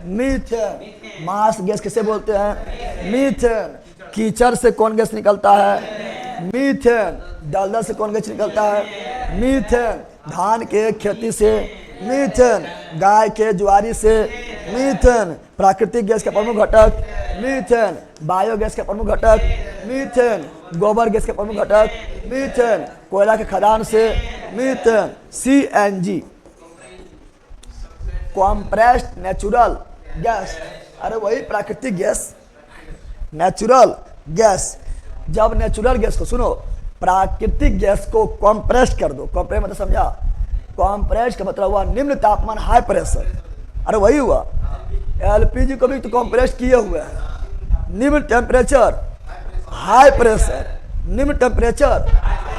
मीथेन। मास गैस किसे बोलते हैं? मीथेन। कीचड़ से कौन गैस निकलता है? मीथेन। दलदल से कौन गैस निकलता है? मीथेन। धान के खेती से मीथेन। गाय के ज्वारी से मीथेन। प्राकृतिक गैस का प्रमुख घटक मीथेन। बायोगैस का प्रमुख घटक मीथेन। गोबर गैस का प्रमुख घटक मीथेन। कोयला के खदान से methane. CNG, compressed natural gas. अरे वही प्राकृतिक गैस, नेचुरल गैस। जब नेचुरल गैस को, सुनो, प्राकृतिक गैस को कॉम्प्रेस कर दो। कॉम्प्रेस मतलब समझा? कॉम्प्रेस का मतलब हुआ निम्न तापमान, हाई प्रेशर। अरे वही हुआ। LPG को भी तो कॉम्प्रेस किए हुए हैं। निम्न टेम्परेचर, हाई प्रेशर, निम्न टेम्परेचर,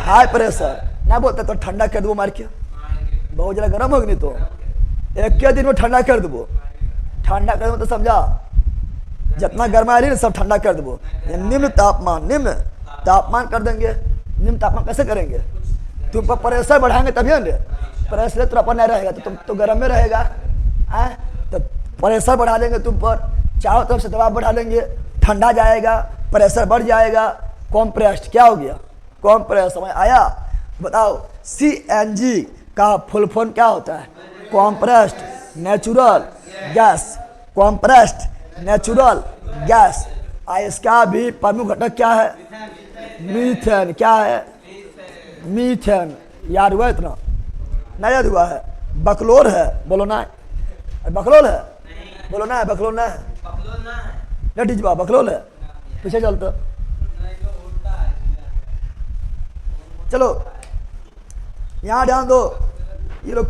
हाई प्रेशर। ना बोलते तो ठंडा कर दो मार के, बहुत ज़्यादा गर्म होगी। नहीं तो एक के दिन में ठंडा कर दो। ठंडा कर दो तो समझा, जितना गर्मा रही ना सब ठंडा कर दो। निम्न तापमान कर देंगे। निम्न तापमान कैसे करेंगे? तुम पर प्रेशर बढ़ाएंगे तभी ना, प्रेशर तो अपन नहीं रहेगा तो तुम तो गर्म में रहेगा। तो प्रेशर बढ़ा देंगे तुम पर, चारों तरफ से दबाव बढ़ा देंगे, ठंडा जाएगा, प्रेशर बढ़ जाएगा। कॉम्प्रेस्ड क्या हो गया? कॉम्प्रेस। समझ आया? बताओ, CNG का फुल फॉर्म क्या होता है? Compressed natural gas. Compressed natural gas. इसका भी प्रमुख घटक क्या है? मीथेन। क्या है? मीथेन। याद हुआ? इतना नहीं याद हुआ है? बकलोर है, बोलो ना। बकलोल है, बोलो ना। बकलोल ना है, लटिजवा बकलोल है। पीछे चलते चलो, यहाँ ध्यान दो। ये लोग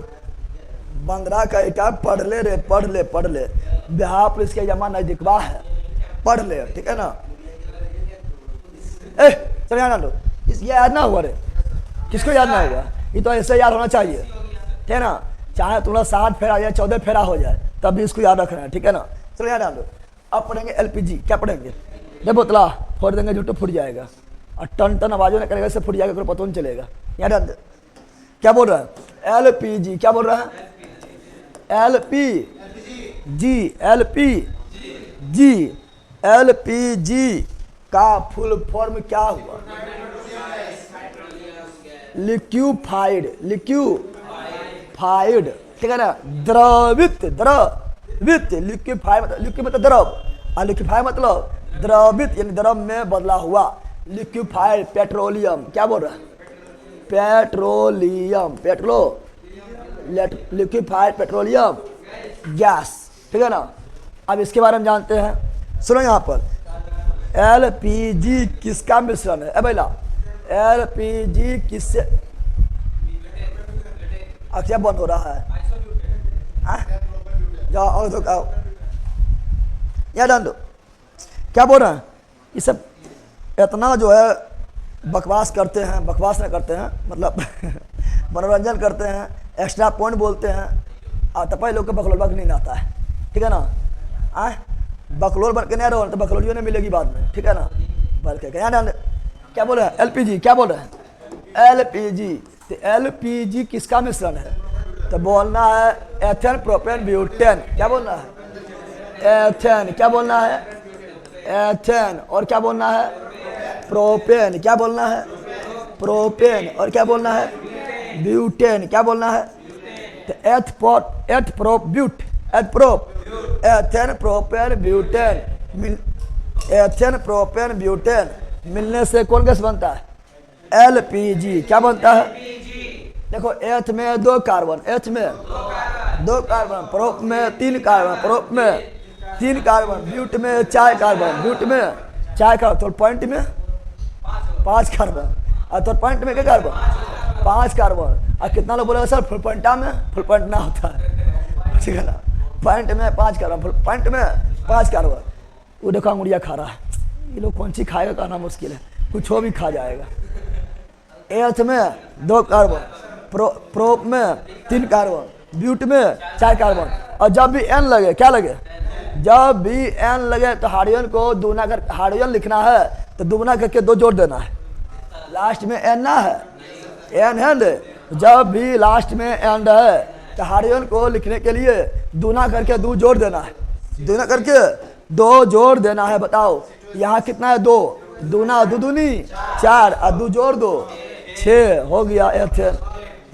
बंदरा का इटा पढ़ ले रे, पढ़ ले। बिहार पुलिस के जमा नजदीकवा है, पढ़ ले। ठीक है ना। चल याद लो। ये याद ना हुआ रे, किसको याद ना होगा? ये तो ऐसे याद होना चाहिए। ठीक है ना। चाहे तुम्हारा 7 फेरा या 14 फेरा हो जाए, तब भी इसको याद रखना है। ठीक है ना। चलो याद लो। अब पढ़ेंगे LPG। क्या पढ़ेंगे? जब बोतला फोड़ देंगे झूठो फूट जाएगा, और टन टन आवाजों ने करेगा, इससे फूट जाएगा, पता नहीं चलेगा। याद क्या बोल रहा है? LPG। क्या बोल रहा है? LPG का फुल फॉर्म क्या हुआ? लिक्यूफाइड ठीक है ना। द्रवित, द्रवित लिक्विफाई मतलब, लिक्विड मतलब द्रव, और लिक्विफाई मतलब द्रवित यानी द्रव में बदला हुआ। लिक्विफाइड पेट्रोलियम, क्या बोल रहा है, पेट्रोलियम, लिक्विफाइड पेट्रोलियम गैस, ठीक है ना। अब इसके बारे में जानते हैं, सुनो यहाँ पर एलपीजी किसका मिश्रण है? भैया एलपीजी किससे, क्या बंद हो रहा है? जाओ और तो आओ, यहाँ डाल दो। क्या बोल रहे हैं? ये सब इतना जो है बकवास करते हैं, बकवास नहीं करते हैं, मतलब मनोरंजन करते हैं, एक्स्ट्रा पॉइंट बोलते हैं, और तपाई लोग को बकलोल बक नहीं आता है, ठीक है ना। बकलोल बन के नहीं रहो तो बकलोलियों नहीं मिलेगी बाद में, ठीक है ना। बल्कि क्या डाल, क्या बोल रहे हैं? एलपीजी, क्या बोल रहे हैं? एलपीजी, तो एलपीजी किसका मिश्रण है? तो बोलना है एथेन प्रोपेन ब्यूटेन, क्या बोलना है? एथेन, क्या बोलना है? एथेन, और क्या बोलना है? प्रोपेन, क्या बोलना है? प्रोपेन, और क्या बोलना है? ब्यूटेन, क्या बोलना है? तो eth prop but, ethane propane butane, ethane propane butane मिलने से कौन गैस बनता है? एलपीजी, क्या बनता है? देखो एथ में 2 कार्बन, एथ में 2 कार्बन, प्रोप में 3 कार्बन, प्रोप में 3 कार्बन, ब्यूट में 4 कार्बन, ब्यूट में 4 कार्बन, तो पॉइंट में 5 कार्बन, और तो पॉइंट में क्या कार्बन? 5 कार्बन। और कितना लोग बोलेगा सर फुल पॉइंटा में? फुल पॉइंट ना होता है, ठीक है ना। पॉइंट में 5 कार्बन, फुल पॉइंट में 5 कार्बन। वो देखो अंगुड़िया खा रहा है, ये लोग कौन सी खाएगा कहना मुश्किल है, कुछ हो भी खा जाएगा। एथ में 2 कार्बन, प्रोप में 3 कार्बन, ब्यूट में 4 कार्बन, और जब भी एन लगे, क्या लगे? जब भी एन लगे तो हाइड्रोजन को दूना कर, हाइड्रोजन लिखना है तो दुगना करके 2 जोड़ देना है। लास्ट में एन ना है, एन है, जब भी लास्ट में एंड है तो हाइड्रोजन को लिखने के लिए दूना करके 2 जोड़ देना है, दूना करके 2 जोड़ देना है। बताओ यहाँ कितना है? 2 दूना, 2 दूनी 4, और 2 जोड़ 2 6 हो गया एथेन।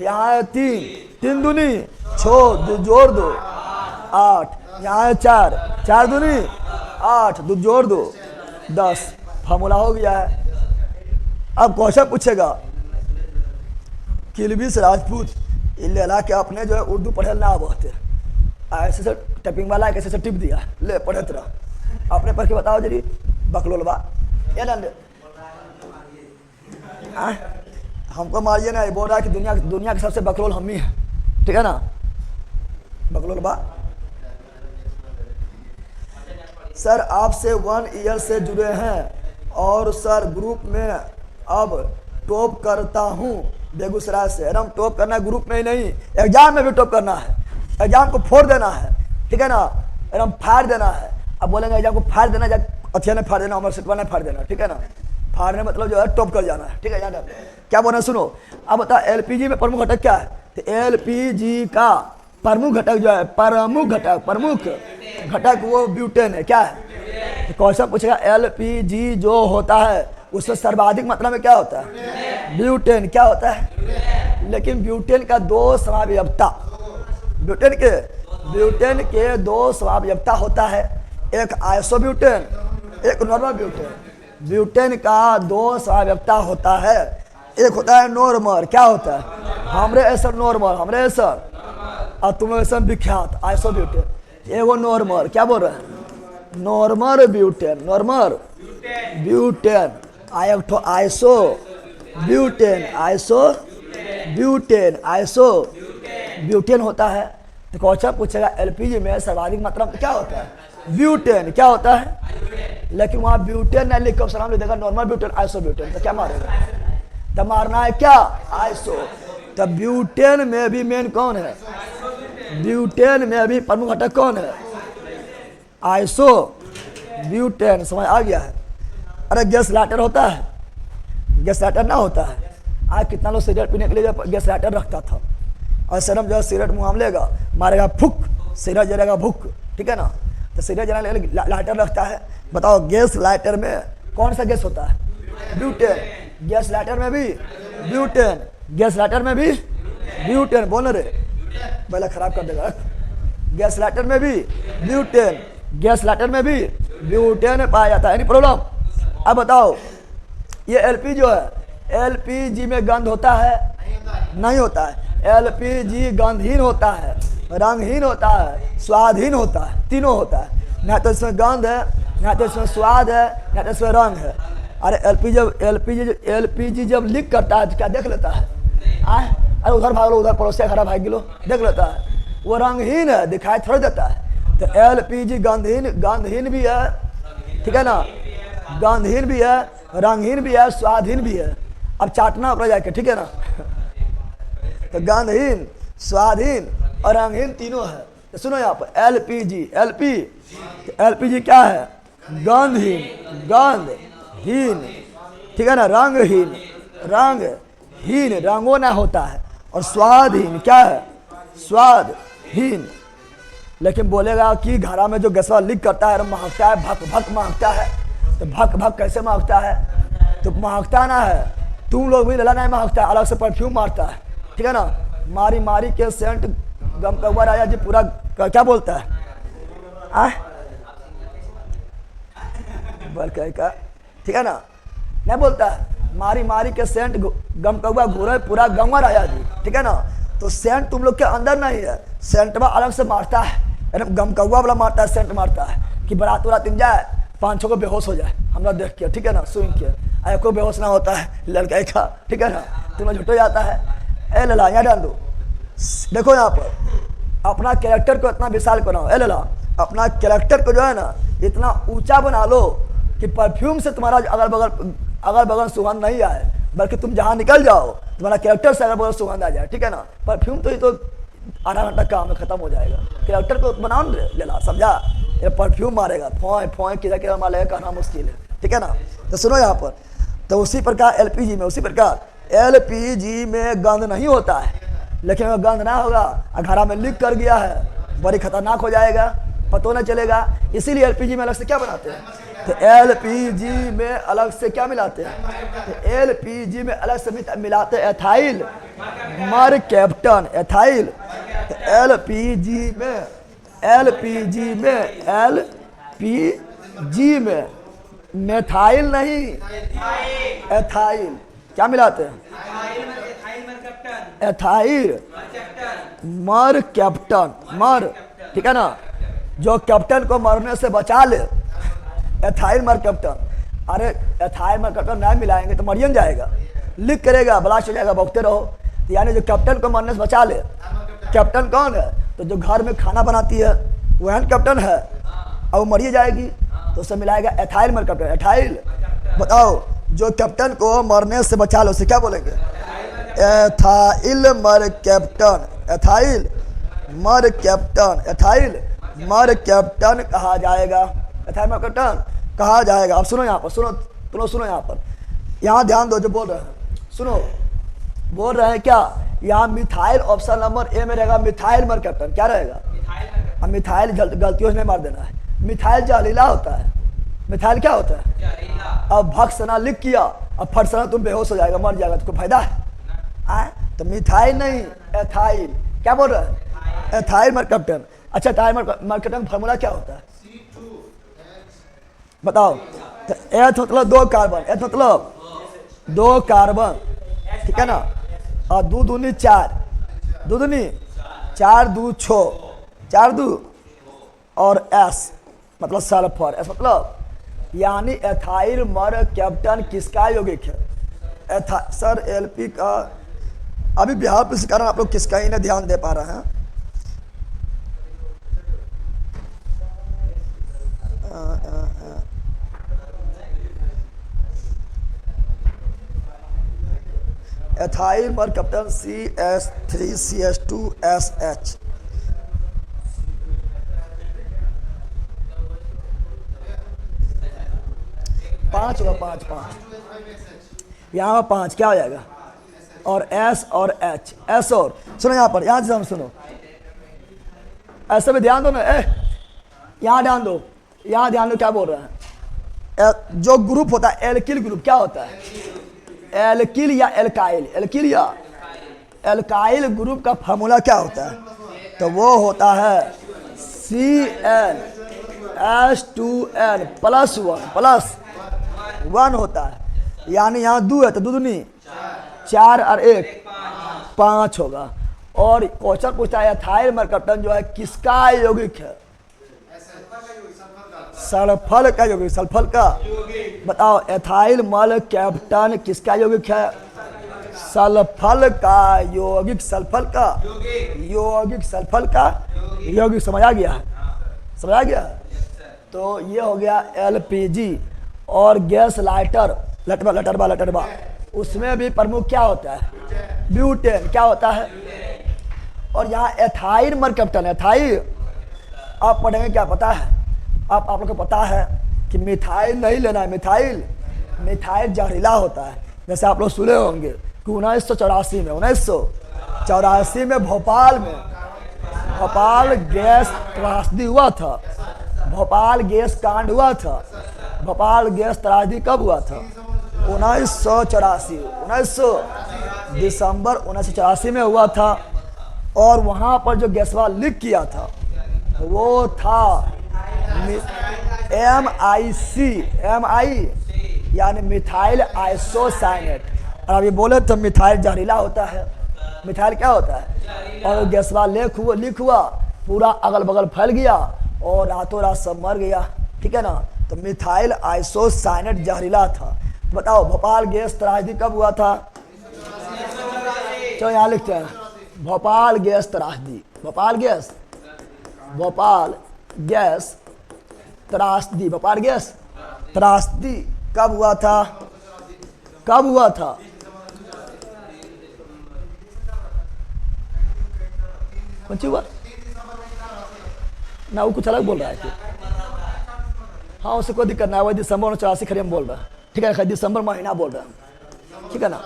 यहाँ है 3 दूनी 6, 2 जोड़ 2 8, यहाँ है 4 दूनी 8, 2 जोड़ 2 10, फार्मूला हो गया है। अब क्वेश्चन पूछेगा किलबिश राजपूत इल्ला के अपने जो है उर्दू पढ़े ना बहुत ऐसे से टाइपिंग वाला कैसे से टिप दिया, ले पढ़े तरह अपने पढ़ के बताओ जरी बकलोलबा ये ना हमको मारिए ना, बोल रहा है कि दुनिया के सबसे बकलोल हम ही है, ठीक है ना। बकलोलबा सर आपसे 1 ईयर से जुड़े हैं और सर ग्रुप में अब टॉप करता हूँ बेगूसराय से। एकदम टॉप करना है, ग्रुप में ही नहीं, एग्जाम में भी टॉप करना है, एग्जाम को फोड़ देना है, ठीक है ना, एकदम फाड़ देना है। अब बोलेंगे एग्जाम को फाड़ देना, अच्छा ने फाड़ देना, अमर सिटवा ने फाड़ देना, ठीक है ना। फाड़ने मतलब जो है टॉप कर जाना है, ठीक है। याद क्या बोलना सुनो। अब बता एलपीजी में प्रमुख घटक क्या है? तो एलपीजी का प्रमुख घटक जो है, प्रमुख घटक वो ब्यूटेन है, क्या है? तो क्वेश्चन पूछेगा एलपीजी जो होता है उसमें सर्वाधिक मात्रा में क्या होता है? ब्यूटेन, क्या होता है? लेकिन ब्यूटेन का 2 समावयवता, ब्यूटेन के 2 समावयवता होता है, एक आइसोब्यूटेन, एक नॉर्मल ब्यूटेन। ब्यूटेन का 2 समावयवता होता है, एक होता है नॉर्मल, क्या होता है? हमरे ऐसा नॉर्मल, हमरे ऐसा और तुम्हें ऐसा विख्यात आइसोब्यूटेन। एगो नॉर्मल, क्या बोल रहे हैं? Normal butane, normal butane, iso butane, iso butane होता है। तो क्वेश्चन पूछेगा एलपीजी में सर्वाधिक मात्रा में क्या होता है? ब्यूटेन, क्या होता है? लेकिन वहाँ ब्यूटेन नहीं लिख कर लिख देगा नॉर्मल ब्यूटेन, आइसो ब्यूटेन, तो क्या मारेगा? तो मारना है क्या? आइसो। तो ब्यूटेन में भी मेन कौन है? ब्यूटेन में भी प्रमुख घटक कौन है? Iso butane. समझ आ गया है? अरे गैस लाइटर होता है? गैस लाइटर ना होता है। आज कितना लोग सिगरेट पीने के लिए गैस लाइटर रखता था, और शर्म जो है सिगरेट मुँह में लेगा, मारेगा फुक, सिगरेट जलेगा भुक, ठीक है ना। तो सिगरेट जलाने लाइटर रखता है। बताओ गैस लाइटर में कौन सा गैस होता है? ब्यूटेन। गैस लाइटर में भी ब्यूटेन, गैस लाइटर में भी ब्यूटेन, बोल रहे पहले खराब कर देगा। गैस लाइटर में भी ब्यूटेन, गैस लाइटर में भी ब्यूटेन पाया जाता है, नहीं प्रॉब्लम। अब बताओ ये एलपी जो है, एलपीजी में गंध होता है? नहीं होता है। एलपीजी गंधहीन होता है, रंगहीन होता है, स्वादहीन होता है, तीनों होता है। ना तो इसमें गंध है, ना तो इसमें स्वाद है, ना तो इसमें रंग है। अरे एलपीजी जब लीक करता है तो क्या देख लेता है? अरे उधर भाग लो, उधर पड़ोसिया खड़ा भाग लो, देख लेता है। वो रंगहीन है, दिखाई थोड़ा देता है। तो एलपीजी गंधहीन भी है, ठीक है ना, गंधहीन भी है, रंगहीन भी है, स्वादहीन भी है। अब चाटना पड़ जाके, ठीक है ना। तो गंधहीन, स्वादहीन और रंगहीन तीनों है। तो सुनो यहाँ पर एलपीजी, एलपीजी क्या है? गंधहीन, ठीक है ना, रंगहीन, रंगो ना होता है। और स्वादहीन क्या है? स्वादहीन। लेकिन बोलेगा कि घरा में जो गैसवा लीक करता है, महकता है, भक भक महकता है। तो भक भक कैसे महकता है? तो महकता ना है, तुम लोग भी लला नहीं महकता, अलग से परफ्यूम मारता है, ठीक है ना। मारी मारी के सेंट गम कव्वा राजा जी पूरा क्या बोलता है? का ठीक है ना, नहीं बोलता है। मारी मारी के सेंट गम कव्वा घूरे पूरा गंवा राजा जी, ठीक है ना। तो सेंट तुम लोग के अंदर नहीं है, सेंटवा अलग से मारता है, गम कव्वा वाला मारता है, सेंट मारता है कि बारात उरात दिन जाए 5-6 को बेहोश हो जाए हमरा देख के, ठीक है ना, सुन के। कोई बेहोश ना होता है लड़का का, ठीक है ना, तुम्हें झुट हो जाता है। ए लला यहाँ डाल दो, देखो यहाँ पर अपना कैरेक्टर को इतना विशाल बनाओ। ए लला अपना कैरेक्टर को जो है ना इतना ऊंचा बना लो कि परफ्यूम से तुम्हारा अगल बगल सुगंध नहीं आए, बल्कि तुम जहाँ निकल जाओ तुम्हारा कैरेक्टर से अगल बगल सुगंध आ जाए, ठीक है ना। परफ्यूम तो ये तो आधा घंटा काम में खत्म हो जाएगा, कैरेक्टर को बनाओ लेला, समझा। ये परफ्यूम मारेगा, फोए किधर मारेगा कहना मुश्किल है, ठीक है ना। तो सुनो यहाँ पर, तो उसी प्रकार एलपीजी में गंध नहीं होता है। लेकिन अगर गंध ना होगा और घरा में लीक कर गया है, बड़ी खतरनाक हो जाएगा, पता नहीं चलेगा। इसीलिए एलपीजी में अलग से क्या बनाते हैं? तो एलपीजी में अलग से क्या मिलाते हैं? तो एलपीजी में अलग से मिलाते हैं एथाइल मरकैप्टन, एथाइल। तो एलपीजी में मेथाइल नहीं, एथाइल क्या मिलाते हैं? एथाइल मरकैप्टन, ठीक है ना, जो कैप्टन को मरने से बचा ले, एथाइल मरकैप्टन। अरे एथाइल मरकैप्टन नहीं मिलाएंगे तो मरियन जाएगा, लीक करेगा, ब्लास्ट हो जाएगा, भोगते रहो। तो यानी जो कैप्टन को मरने से बचा ले, कैप्टन कौन है? तो जो घर में खाना बनाती है वह कैप्टन है, और वो मरी जाएगी, तो उससे मिलाएगा एथाइल मरकैप्टन। एथाइल बताओ, जो कैप्टन को मरने से बचा लो उसे क्या बोलेंगे? Ethyl mercaptan, ethyl mercaptan, ethyl mercaptan कहा जाएगा, एथाइल मरकैप्टन कहा जाएगा। अब सुनो यहाँ पर, सुनो यहाँ पर, यहाँ ध्यान दो जो बोल रहे हैं, सुनो बोल रहे हैं क्या? यहाँ मिथाइल ऑप्शन नंबर ए में रहेगा, मिथाइल मरकैप्टन क्या रहेगा? अब मिथाइल गलतियों से नहीं मार देना है। मिथाइल जहरीला होता है, मिथाइल क्या होता है? अब भक्सना लिख किया, अब फटसना तुम बेहोश हो जाएगा, मर जाएगा, तुमको फायदा है? तो मिथाइल नहीं, एथाइल। क्या बोल रहे हैं? Ethyl mercaptan. अच्छा एथाइल मरकैप्टन फॉर्मूला क्या होता है बताओ? तो एथ मतलब 2 कार्बन, एथ मतलब 2 कार्बन, ठीक है ना, और 2 दूनी 4, 2 दूनी 4, 2 6, 4 2 और एस मतलब सल्फर, एस मतलब यानी एथाइल मरकैप्टन किसका यौगिक है? सर एलपी का अभी बिहार पे इस कारण आप लोग किसका ही नहीं ध्यान दे पा रहे हैं। Ethyl mercaptan CH3CH2SH। पांच होगा, 5 यहाँ 5 क्या हो जाएगा? और S और H, S और सुनो यहाँ पर, यहाँ से सुनो, ऐसे भी ध्यान दो ना, यहाँ ध्यान दो, यहाँ ध्यान दो क्या बोल रहे हैं। जो ग्रुप होता है एल्किल ग्रुप क्या होता है? एल्किल या एल्काइल, एल्किल या एल्काइल ग्रुप का फार्मूला क्या होता है? तो वो होता है CnH2n +1 होता है। यानी यहाँ 2 है तो 2 दूनी 4 और 1 5 होगा। और क्वेश्चन पूछता है एथाइल मरकप्टन जो है किसका यौगिक है? सल्फर का यौगिक। सल्फर का बताओ, एथाइल मल कैप्टन किसका यौगिक है? सल्फर का यौगिक। सल्फर का यौगिक। सल्फर का यौगिक। समझ आ गया है? समझ आ गया? तो ये हो गया LPG। और गैस लाइटर लटरबा उसमें भी प्रमुख क्या होता है? ब्यूटेन। क्या होता है? और यहाँ एथाइल मरकप्टन। एथाइल आप पढ़ेंगे क्या पता है? आप लोग को पता है कि मिथाइल नहीं लेना है। मिथाइल जहरीला होता है। जैसे आप लोग सुने होंगे कि 1984 में भोपाल गैस त्रासदी हुआ था। भोपाल गैस कांड हुआ था। भोपाल गैस त्रासदी कब हुआ था? 1984 दिसंबर 1984 में हुआ था। और वहाँ पर जो गैसवा लीक किया था वो था MI यानी मिथाइल आइसोसाइनेट। और अभी बोले तो मिथाइल जहरीला होता है। मिथाइल क्या होता है? और गैसवा लीक हुआ, पूरा अगल बगल फैल गया और रातों रात सब मर गया। ठीक है ना? तो मिथाइल आइसोसाइनेट जहरीला था। बताओ भोपाल गैस त्रासदी कब हुआ था? चलो यहाँ लिखते हैं, भोपाल गैस त्रासदी। भोपाल गैस त्रासदी। भोपाल गैस त्रासदी कब हुआ था? कब हुआ था? कौन सी हुआ ना? वो कुछ अलग बोल रहा है कि हाँ, उससे कोई दिक्कत ना। वो दिसंबर 1984 खरीम बोल रहा है। ठीक है, दिसंबर महीना बोल रहा है। ठीक है ना?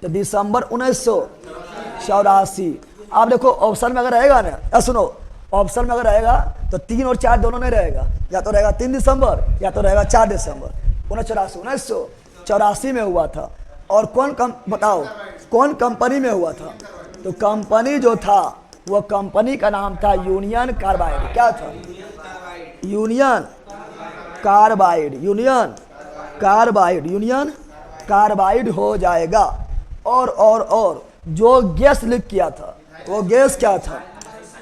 तो दिसंबर 1984। आप देखो ऑप्शन में अगर रहेगा ना, सुनो, ऑप्शन में अगर रहेगा तो 3 और 4 दोनों नहीं रहेगा। या तो रहेगा 3 दिसंबर या तो रहेगा 4 दिसंबर 1984 में हुआ था। और बताओ कौन कंपनी में हुआ था? तो कंपनी जो था वो कंपनी का नाम था यूनियन कार्बाइड। क्या था? यूनियन कार्बाइड हो जाएगा। और जो गैस लीक किया था वो गैस क्या था?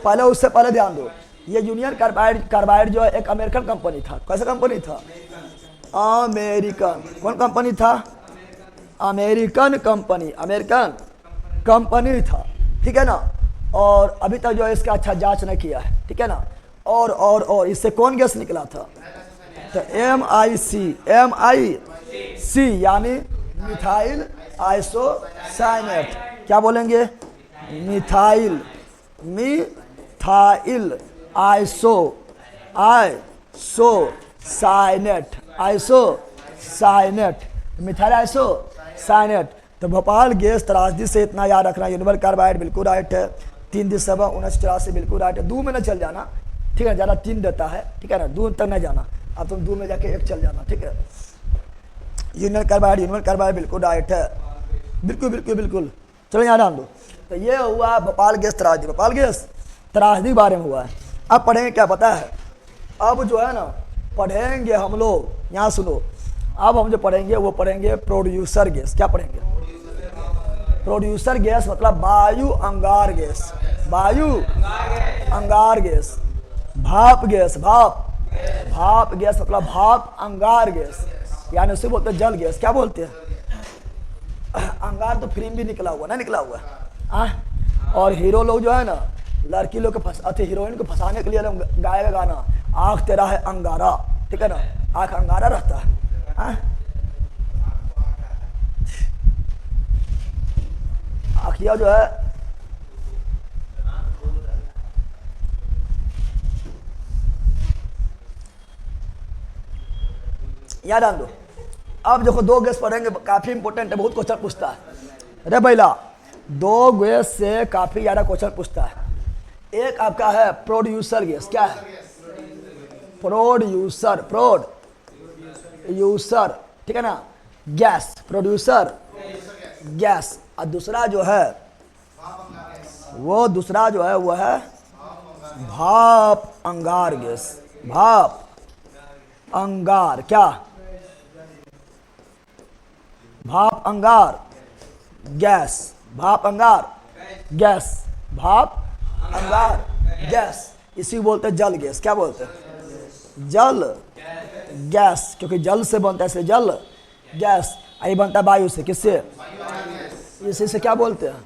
पहले उससे पहले ध्यान दो, ये यूनियन कार्बाइड जो है एक अमेरिकन कंपनी था। कैसा कंपनी था? अमेरिकन। कौन कंपनी था? अमेरिकन कंपनी था। ठीक है ना? और अभी तक जो है इसका अच्छा जांच नहीं किया है। ठीक है ना? और इससे कौन गैस निकला था? तो MIC यानी मिथाइल आइसोसाइनेट। क्या बोलेंगे? Methyl isocyanate. Methyl isocyanate. तो भोपाल गैस त्रासदी से इतना याद रखना, यूनियन कार्बाइड बिल्कुल राइट है। 3 दिसंबर 1984 बिल्कुल राइट है। 2 में न चल जाना। ठीक है? ज़्यादा 3 देता है। ठीक है ना? 2 तक नहीं जाना। अब तुम 2 में जाके 1 चल जाना। ठीक है? यूनियन कार्बाइड बिल्कुल राइट है। बिल्कुल। चलो यहाँ डाल दो। तो ये हुआ भोपाल गैस त्रासदी। भोपाल गैस त्रासदी के बारे में हुआ है। अब पढ़ेंगे क्या पता है? अब जो है ना पढ़ेंगे हम लोग, यहाँ सुनो, अब हम जो पढ़ेंगे वो पढ़ेंगे प्रोड्यूसर गैस। क्या पढ़ेंगे? प्रोड्यूसर गैस मतलब वायु अंगार गैस। भाप गैस मतलब भाप अंगार गैस, यानी उसे बोलते हैं जल गैस। क्या बोलते हैं? अंगार तो फिल्म भी निकला हुआ है। और हीरो लोग जो है ना, लड़की लोग के हीरोइन को फंसाने के लिए गाएगा गाना, आँख तेरा है अंगारा। ठीक है ना? आँख अंगारा रहता है। आँखिया जो है याद आन दो। अब देखो 2 गैस पढ़ेंगे, काफी इंपोर्टेंट है, बहुत क्वेश्चन पूछता है। अरे भैया 2 गैस से काफी ज्यादा क्वेश्चन पूछता है। एक आपका है प्रोड्यूसर गैस। क्या है? प्रोड्यूसर। ठीक है ना? Gas, producer gas. और दूसरा जो है वो दूसरा जो है वो है भाप अंगार गैस। भाप अंगार क्या? भाप अंगार गैस। भाप अंगार गैस। भाप अंगार गैस, इसी को बोलते हैं जल गैस। क्या बोलते हैं? जल गैस, क्योंकि जल से बनता है इसलिए जल गैस। ये बनता है वायु से। किससे? इसी से क्या बोलते हैं?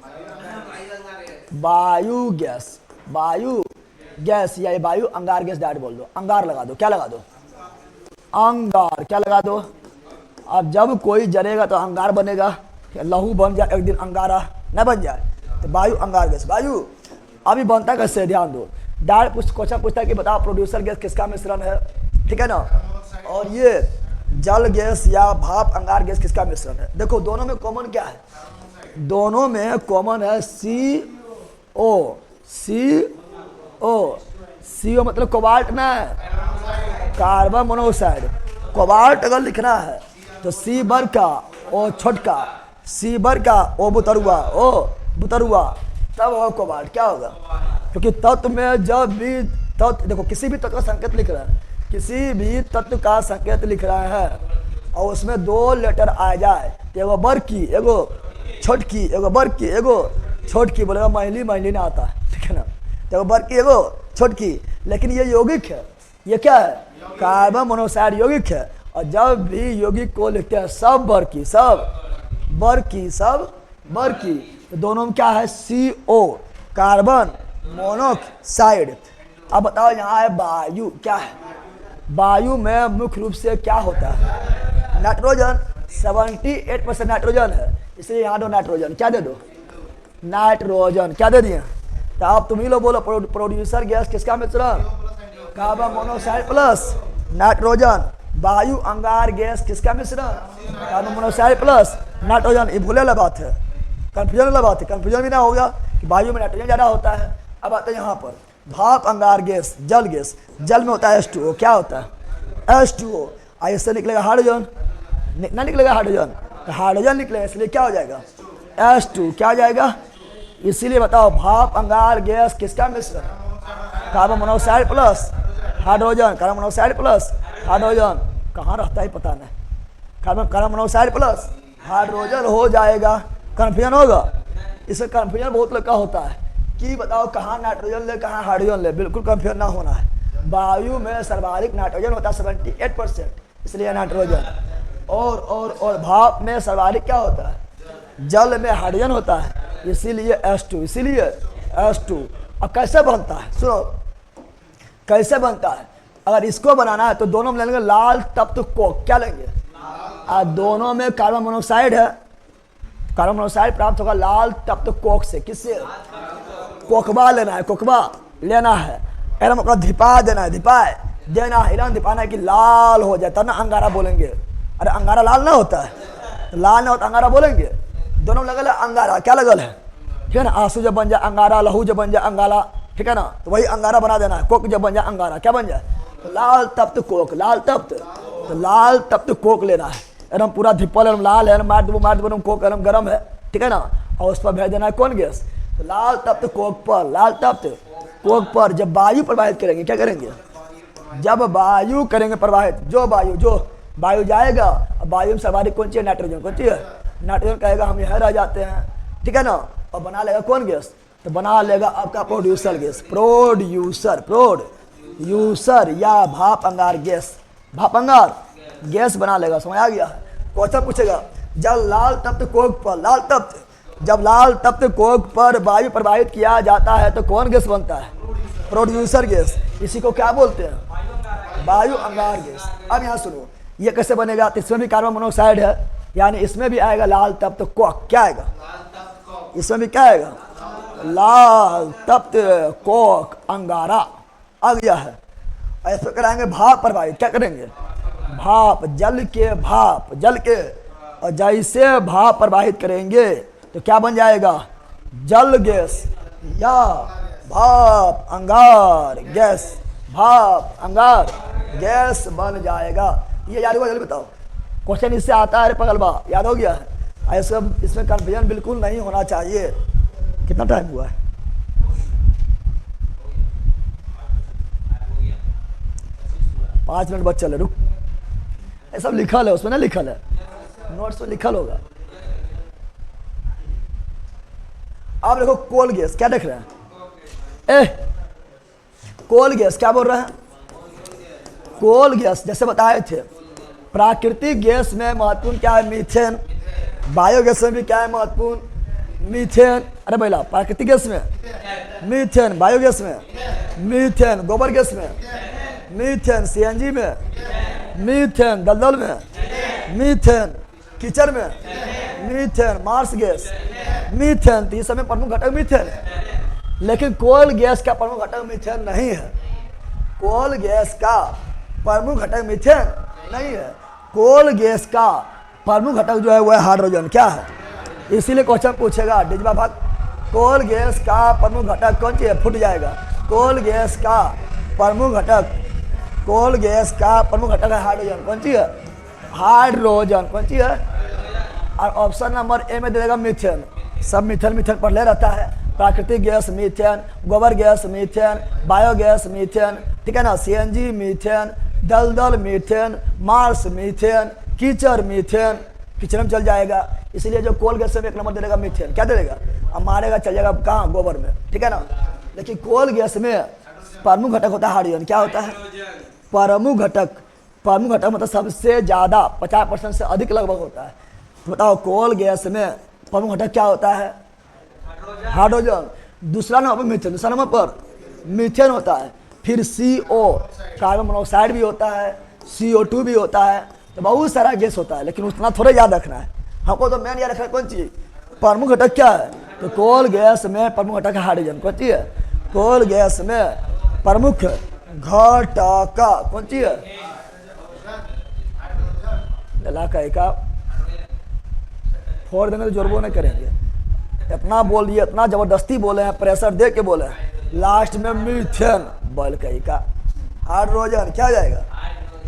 वायु गैस। वायु गैस या वायु अंगार गैस डायरेक्ट बोल दो। अंगार लगा दो। क्या लगा दो? अंगार। क्या लगा दो? अब जब कोई जलेगा तो अंगार बनेगा। लहू बन जाए एक दिन अंगारा न बन जाए, तो वायु अंगार गैस। वायु अभी बनता कैसे? ध्यान दो। डायरेक्ट क्वेश्चन पूछता है कि बताओ प्रोड्यूसर गैस किसका मिश्रण है, ठीक है ना, और ये जल गैस या भाप अंगार गैस किसका मिश्रण है। देखो दोनों में कॉमन क्या है? दोनों में कॉमन है CO। CO मतलब कोबाल्ट में कार्बन मोनोऑक्साइड। कोबाल्ट अगर लिखना है तो C बड़का O छोटका, C बड़का O बुतरुआ, O बुतरुआ, तब होगा कोबाल्ट। क्या होगा? क्योंकि तत्व में जब भी तत्व, देखो किसी भी तत्व का संकेत लिख रहा है, किसी भी तत्व का संकेत लिख रहा है और उसमें दो लेटर आ जाए, एगो बड़की एगो छोटकी, एगो बड़की एगो छोटकी, बोलेगा महिली महिली ना आता है, ठीक है ना, तो एगो बड़की एगो छोटकी। लेकिन ये यौगिक है। ये क्या है? कार्बन मोनोऑक्साइड यौगिक है। और जब भी यौगिक को लिखते हैं सब बड़की, सब बड़की, सब बड़की, तो दोनों में क्या है? CO carbon monoxide. अब बताओ यहाँ है वायु। क्या है? वायु में मुख्य रूप से क्या होता है? नाइट्रोजन। 78% नाइट्रोजन है, इसलिए यहाँ दो नाइट्रोजन। क्या दे दो? नाइट्रोजन। क्या दे दिए? तो आप तुम ही लोग बोलो प्रोड्यूसर गैस किसका मिश्रण? Carbon monoxide plus nitrogen. वायु अंगार गैस किसका मिश्रण? Carbon monoxide plus nitrogen. ये भूले वाला बात है, कंफ्यूजन वाला बात है। कंफ्यूजन भी ना होगा कि वायु में नाइट्रोजन ज़्यादा होता है। अब आते हैं यहाँ पर भाप अंगार गैस, जल गैस। जल में होता है H2O। क्या होता है? H2O। इससे निकलेगा हाइड्रोजन, ना निकलेगा हाइड्रोजन, तो हाइड्रोजन निकलेगा, इसलिए क्या हो जाएगा? H2। क्या हो जाएगा? इसीलिए बताओ भाप अंगार गैस किसका मिश्रण? Carbon monoxide plus hydrogen. Carbon monoxide plus hydrogen कहाँ रहता है पता नहीं। कार्बन मोनोऑक्साइड प्लस हाइड्रोजन हो जाएगा। कन्फ्यूजन होगा। इसमें कन्फ्यूजन बहुत लोग का होता है कि बताओ कहाँ नाइट्रोजन ले कहाँ हाइड्रोजन ले। बिल्कुल कन्फ्यूजन ना होना है। वायु में सर्वाधिक नाइट्रोजन होता है 78%, इसलिए नाइट्रोजन। और भाप में सर्वाधिक क्या होता है? जल में हाइड्रोजन होता है, इसीलिए H2। इसीलिए H2। अब कैसे बनता है? सुनो कैसे बनता है। अगर इसको बनाना है तो दोनों में लेंगे लाल तप्त कोक। क्या लेंगे? दोनों में कार्बन मोनोऑक्साइड है, कार्बन मोनोऑक्साइड प्राप्त होगा लाल तप्त कोक से। किससे? कोकबा लेना है, कोकबा लेना है। एकदम अपना धिपा देना है, धिपाए देना है, एकदम धिपाना है कि लाल हो जाए, तब ना अंगारा बोलेंगे। अरे अंगारा लाल ना होता है, तो लाल ना होता अंगारा बोलेंगे। दोनों लगल है अंगारा। क्या लगल है? ठीक है ना। आंसू जब बन जाए अंगारा, लहू जब बन जाए अंगारा, ठीक है ना, तो वही अंगारा बना देना है। कोक जब बन जाए अंगारा, क्या बन जाए? तो लाल तप्त कोक। लाल तप्त, तो लाल तप्त कोक लेना है। एकदम पूरा धिप्पल एकदम लाल है, मार दो कोक एकदम गर्म है, ठीक है ना, और उस पर भेज देना है कौन गैस? तो लाल तप्त कोक पर। लाल तप्त कोक पर जब वायु प्रवाहित करेंगे, क्या करेंगे? जब वायु करेंगे प्रवाहित, जो वायु जाएगा, वायु में सर्वाधिक कौन सी है? नाइट्रोजन। कौन सी है? नाइट्रोजन कहेगा हम यहाँ रह जाते हैं, ठीक है ना, और बना लेगा कौन गैस? तो बना लेगा आपका प्रोड्यूसर गैस। प्रोड्यूसर या भाप अंगार गैस। भाप अंगार गैस बना लेगा। समझ आ गया? क्वेश्चन पूछेगा जब लाल तप्त कोक पर, लाल तप्त, जब लाल तप्त कोक पर वायु प्रवाहित किया जाता है तो कौन गैस बनता है? Producer gas. इसी को क्या बोलते हैं? वायु अंगार गैस। अब यहाँ सुनो, ये कैसे बनेगा? तो इसमें भी कार्बन मोनोऑक्साइड है, यानी इसमें भी आएगा लाल तप्त कोक। क्या आएगा? इसमें भी क्या आएगा? लाल तप्त कोक अंगारा आ गया है। ऐसे कराएंगे भाप प्रवाहित। क्या करेंगे? भाप, जल के भाप, जल के, और जैसे भाप प्रवाहित करेंगे तो क्या बन जाएगा? जल गैस या भाप अंगार गैस। भाप अंगार गैस बन जाएगा। ये याद होगा? जल्दी बताओ। क्वेश्चन इससे आता है पगलबा, याद हो गया है? ऐसे इसमें कन्फ्यूजन बिल्कुल नहीं होना चाहिए। कितना टाइम हुआ है? 5 मिनट बाद चले, रुक। ये सब लिखल है उसमें, ना लिखल है नोट्स में, लिखल होगा। आप देखो कोल गैस, क्या देख रहे हैं? कोल गैस क्या बोल रहे हैं? कोल गैस जैसे बताए थे, प्राकृतिक गैस में महत्वपूर्ण क्या है? मीथेन। बायोगैस में भी क्या है महत्वपूर्ण? मीथेन। अरे भैया, प्राकृतिक गैस में मीथेन, बायोगैस में मीथेन, गोबर गैस में मीथेन, सीएनजी में मीथेन, दलदल में मीथेन, कीचड़ में मीथेन, मार्स गैस मीथेन। तो ये सब में प्रमुख घटक मीथेन है। लेकिन कोल गैस का प्रमुख घटक मीथेन नहीं है। कोल गैस का प्रमुख घटक मीथेन नहीं है। कोल गैस का प्रमुख घटक जो है वह हाइड्रोजन। क्या है? इसीलिए क्वेश्चन पूछेगा डिजबा भाग, कोल गैस का प्रमुख घटक कौन सी है? फुट जाएगा। कोल गैस का प्रमुख घटक, कोल गैस का प्रमुख घटक है हाइड्रोजन। कौन सी है? हाइड्रोजन। कौन सी है? और ऑप्शन नंबर ए में दे देगा मीथेन। सब मीथेन मीथेन पर ले रहता है। प्राकृतिक गैस मीथेन, गोबर गैस मीथेन, बायोगैस मीथेन, ठीक है ना, सीएनजी मीथेन, दलदल मीथेन, मार्स मीथेन, कीचड़ मीथेन, कीचड़ में चल जाएगा। इसलिए जो कोल गैस में 1 नंबर दे देगा मीथेन। क्या दे देगा? अब मारेगा, चल जाएगा कहाँ? गोबर में, ठीक है ना। लेकिन कोल गैस में प्रमुख घटक होता है हाइड्रोजन। क्या होता है? प्रमुख घटक। प्रमुख घटक मतलब सबसे ज़्यादा 50% से अधिक लगभग होता है। तो बताओ कोल गैस में प्रमुख घटक क्या होता है? हाइड्रोजन। दूसरा नंबर पर मीथेन, दूसरा नंबर पर मीथेन होता है। फिर CO, कार्बन मोनोऑक्साइड भी होता है, CO2 भी होता है। तो बहुत सारा गैस होता है, लेकिन उतना थोड़ा याद रखना है हमको। तो मेन याद रखना है कौन चीज? प्रमुख घटक क्या है? तो कोल गैस में प्रमुख घटक है हाइड्रोजन। कौन सी है? कोल गैस में प्रमुख घटक कौन सी है? का फोड़ देंगे तो जोरबो नहीं करेंगे। इतना बोल दिए, इतना जबरदस्ती बोले हैं, प्रेशर दे के बोले हैं। लास्ट में मीथेन बोल कही का हाइड्रोजन क्या हो जाएगा?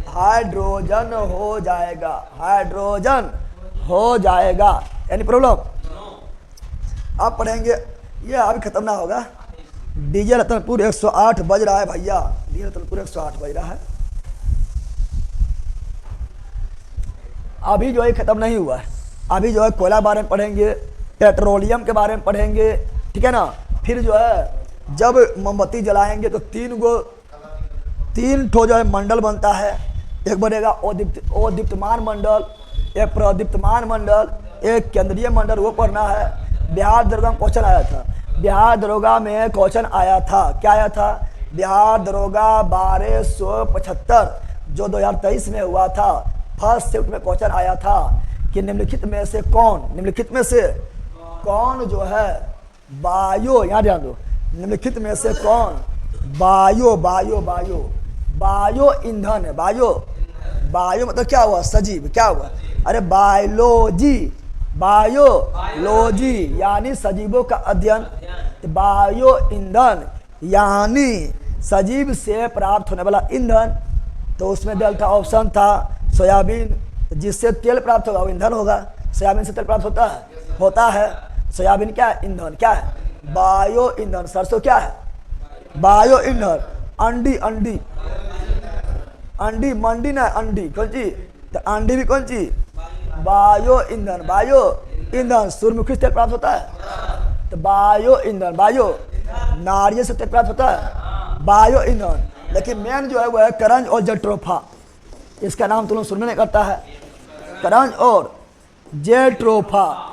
हाइड्रोजन हो जाएगा। हाइड्रोजन हो जाएगा। Any problem? आप पढ़ेंगे, ये अभी खत्म ना होगा। डीजे रतनपुर 108 बज रहा है भैया, डीजे रतनपुर 108 बज रहा है। अभी जो है खत्म नहीं हुआ है। अभी जो है कोयला बारे में पढ़ेंगे, पेट्रोलियम के बारे में पढ़ेंगे, ठीक है ना। फिर जो है जब मोमबत्ती जलाएंगे तो 3 ठो जो है मंडल बनता है। एक बनेगा अदीप्तमान मंडल, एक प्रदीप्तमान मंडल, एक केंद्रीय मंडल, वो पढ़ना है। बिहार दरोगा में क्वेश्चन आया था। बिहार दरोगा में क्वेश्चन आया था। क्या आया था? बिहार दरोगा 1275 जो 2023 में हुआ था, फर्स्ट शिफ्ट में क्वेश्चन आया था कि निम्नलिखित में से कौन जो है बायो, यहाँ ध्यान दो, निम्नलिखित में से कौन बायो ईंधन है? बायो मतलब क्या हुआ? सजीव। क्या हुआ? अरे बायोलॉजी यानी सजीवों का अध्ययन। बायो ईंधन यानी सजीव से प्राप्त होने वाला ईंधन। तो उसमें डेल्टा ऑप्शन था सोयाबीन, जिससे तेल प्राप्त होगा वो ईंधन होगा। सोयाबीन से तेल प्राप्त होता है। सोयाबीन क्या है? ईंधन। क्या है? बायो ईंधन। सरसों क्या है? बायो ईंधन। अंडी मंडी ना, अंडी कौन सी? तो अंडी भी कौन सी? बायो ईंधन। सूर्यमुखी से तेल प्राप्त होता है तो बायो ईंधन। नारियल से तेल प्राप्त होता है, बायो ईंधन। लेकिन मेन जो है वो है करंज और जेट्रोफा। इसका नाम तुम लोग सुनने नहीं करता है, करंज और जेट्रोफा।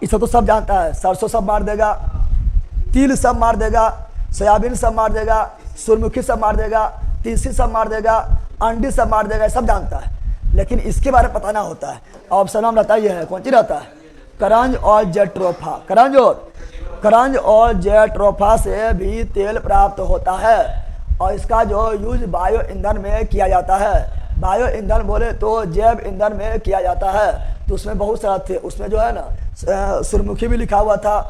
इसे तो सब जानता है। सरसों सब मार देगा, तिल सब मार देगा, सोयाबीन सब मार देगा, सूर्यमुखी सब मार देगा, तीसी सब मार देगा, अंडी सब मार देगा, सब जानता है। लेकिन इसके बारे में पता ना होता है। ऑप्शन नाम रहता है, यह है कौन सी रहता है? करंज और जेट्रोफा। करंज और जेट्रोफा से भी तेल प्राप्त होता है और इसका जो यूज बायो ईंधन में किया जाता है। बायो ईंधन बोले तो जैव ईंधन में किया जाता है। तो उसमें बहुत सारा थे। उसमें जो है ना सूर्यमुखी भी लिखा हुआ था,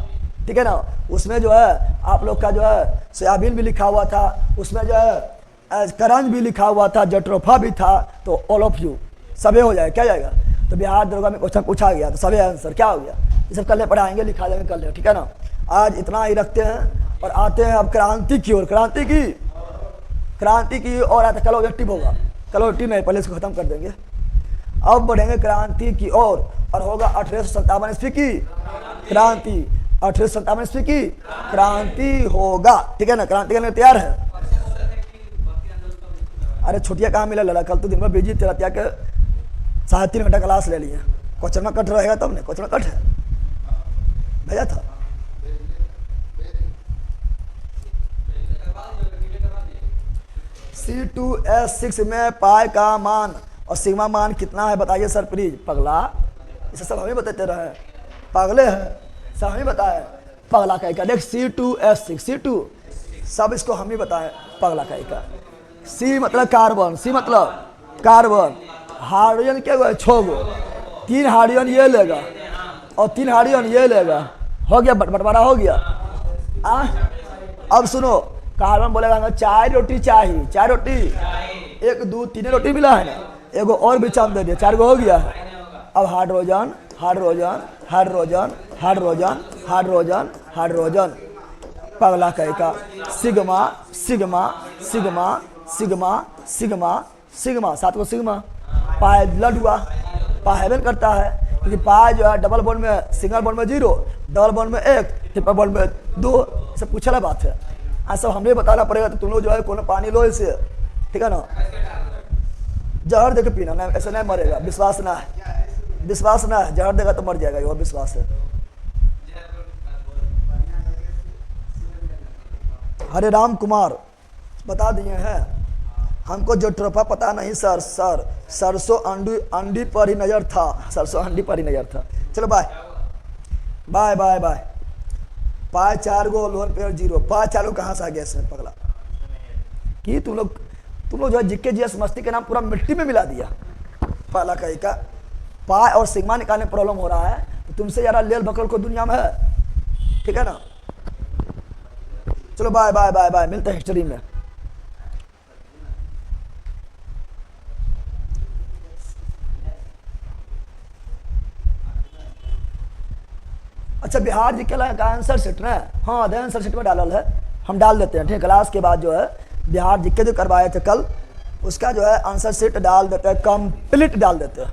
ठीक है ना। उसमें जो है आप लोग का जो है सोयाबीन भी लिखा हुआ था। उसमें जो है करंज भी लिखा हुआ था, जेट्रोफा भी था। तो ऑल ऑफ यू सबे हो जाए, क्या जाएगा? तो बिहार दरोगा में क्वेश्चन पूछा गया तो सबे आंसर क्या हो गया? ये सब कल पढ़ाएंगे, लिखा जाएंगे कल, ठीक है ना। आज इतना ही रखते हैं और आते हैं अब क्रांति की ओर। क्रांति की ओर आते कल ऑब्जेक्टिव होगा। कलोटी नहीं, पहले इसको खत्म कर देंगे। अब बढ़ेंगे क्रांति की ओर और होगा 1857 ईस्वी की क्रांति। 1857 ईस्वी की क्रांति होगा, ठीक है ना। क्रांति करने तैयार है? अरे छुट्टियां कहाँ मिला लड़ा, कल तो दिन भर बिजी थे, क्या के 3.5 घंटा क्लास ले लिए। क्वेश्चन में कट रहेगा तब नहीं, क्वेश्चन में कट है भेजा था। C2H6 में पाई का मान और सिग्मा मान कितना है बताइए सर प्लीज। पगला, इसे सब हमें बताते रहे, पागले हैं, सब हमें बताए। पगला का देख C2H6, C2 सब इसको हम ही बताए। पगला का C मतलब कार्बन, C मतलब कार्बन। हाइड्रोजन क्या हुआ? 6 गो, 3 हाइड्रोजन ये लेगा और 3 हाइड्रोजन ये लेगा, हो गया बंटवारा हो गया। अब सुनो, कार्बन बोलेगा 4 रोटी चाहिए, 4 रोटी, 1 2 3 रोटी मिला है ना, एगो और भी चांद दे दिया, 4 गो हो गया है। अब hydrogen hydrogen hydrogen hydrogen hydrogen hydrogen, पगला का sigma sigma sigma sigma sigma sigma, 7 को सिग्मा। पाई ब्लड हुआ, पाई हेवन करता है क्योंकि पाई जो है डबल बॉन्ड में, सिंगल बॉन्ड में 0, डबल बॉन्ड में 1, ट्रिपल बॉन्ड में 2, सब पूछा बात है। आज सब हमें बताना पड़ेगा, तो तुम लोग जो है कौन पानी लो इसे, ठीक है ना। जहर देके पीना ना, ऐसे नहीं मरेगा, विश्वास ना है, विश्वास ना है, जहर देगा तो मर जाएगा, ये विश्वास है। हरे राम कुमार बता दिए हैं हमको जो ट्रोफा पता नहीं सर, सर सरसों अंडी पर ही नजर था, सरसों अंडी पर ही नजर था। चलो बाय बाय बाय बाय। पाए 4 गो, लोन पेयर 0, पाए 4 गो कहाँ से आ गया इसमें पगला कि तुम लोग जो है जिक्के जीएस मस्ती के नाम पूरा मिट्टी में मिला दिया। पहला कहीं का पाए और सिग्मा निकालने प्रॉब्लम हो रहा है, तो तुमसे ज़्यादा लेल बकल को दुनिया में है, ठीक है ना। चलो बाय बाय बाय बाय, मिलते हैं हिस्ट्री में। अच्छा, बिहार जी के का आंसर सेट ना, हाँ दे आंसर सेट में डालल है, हम डाल देते हैं, ठीक है। क्लास के बाद जो है बिहार जी के जो करवाए थे कल, उसका जो है आंसर सेट डाल देते हैं, कंप्लीट डाल देते हैं।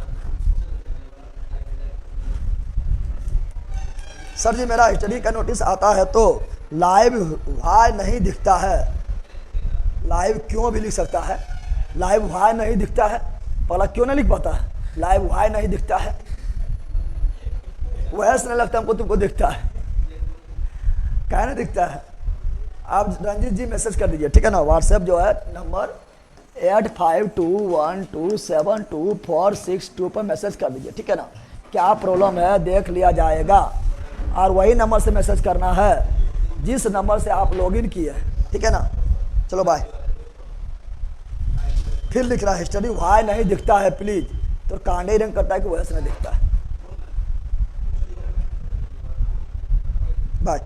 सर जी मेरा हिस्ट्री का नोटिस आता है तो लाइव वाई नहीं दिखता है, लाइव क्यों भी लिख सकता है, लाइव वाई नहीं दिखता है, पहला क्यों नहीं लिख पाता है, लाइव वाई नहीं दिखता है, वैसे नहीं लगता हमको तुमको दिखता है, क्या नहीं दिखता है। आप रंजीत जी मैसेज कर दीजिए, ठीक है ना। व्हाट्सएप जो है नंबर 8521272462 पर मैसेज कर दीजिए, ठीक है ना। क्या प्रॉब्लम है देख लिया जाएगा, और वही नंबर से मैसेज करना है जिस नंबर से आप लॉगिन किए हैं, ठीक है ना। चलो बाय। फिर लिख रहा है हिस्ट्री वाई नहीं दिखता है प्लीज, तो कांडे रंग करता है कि वैसे नहीं दिखता है। बाय।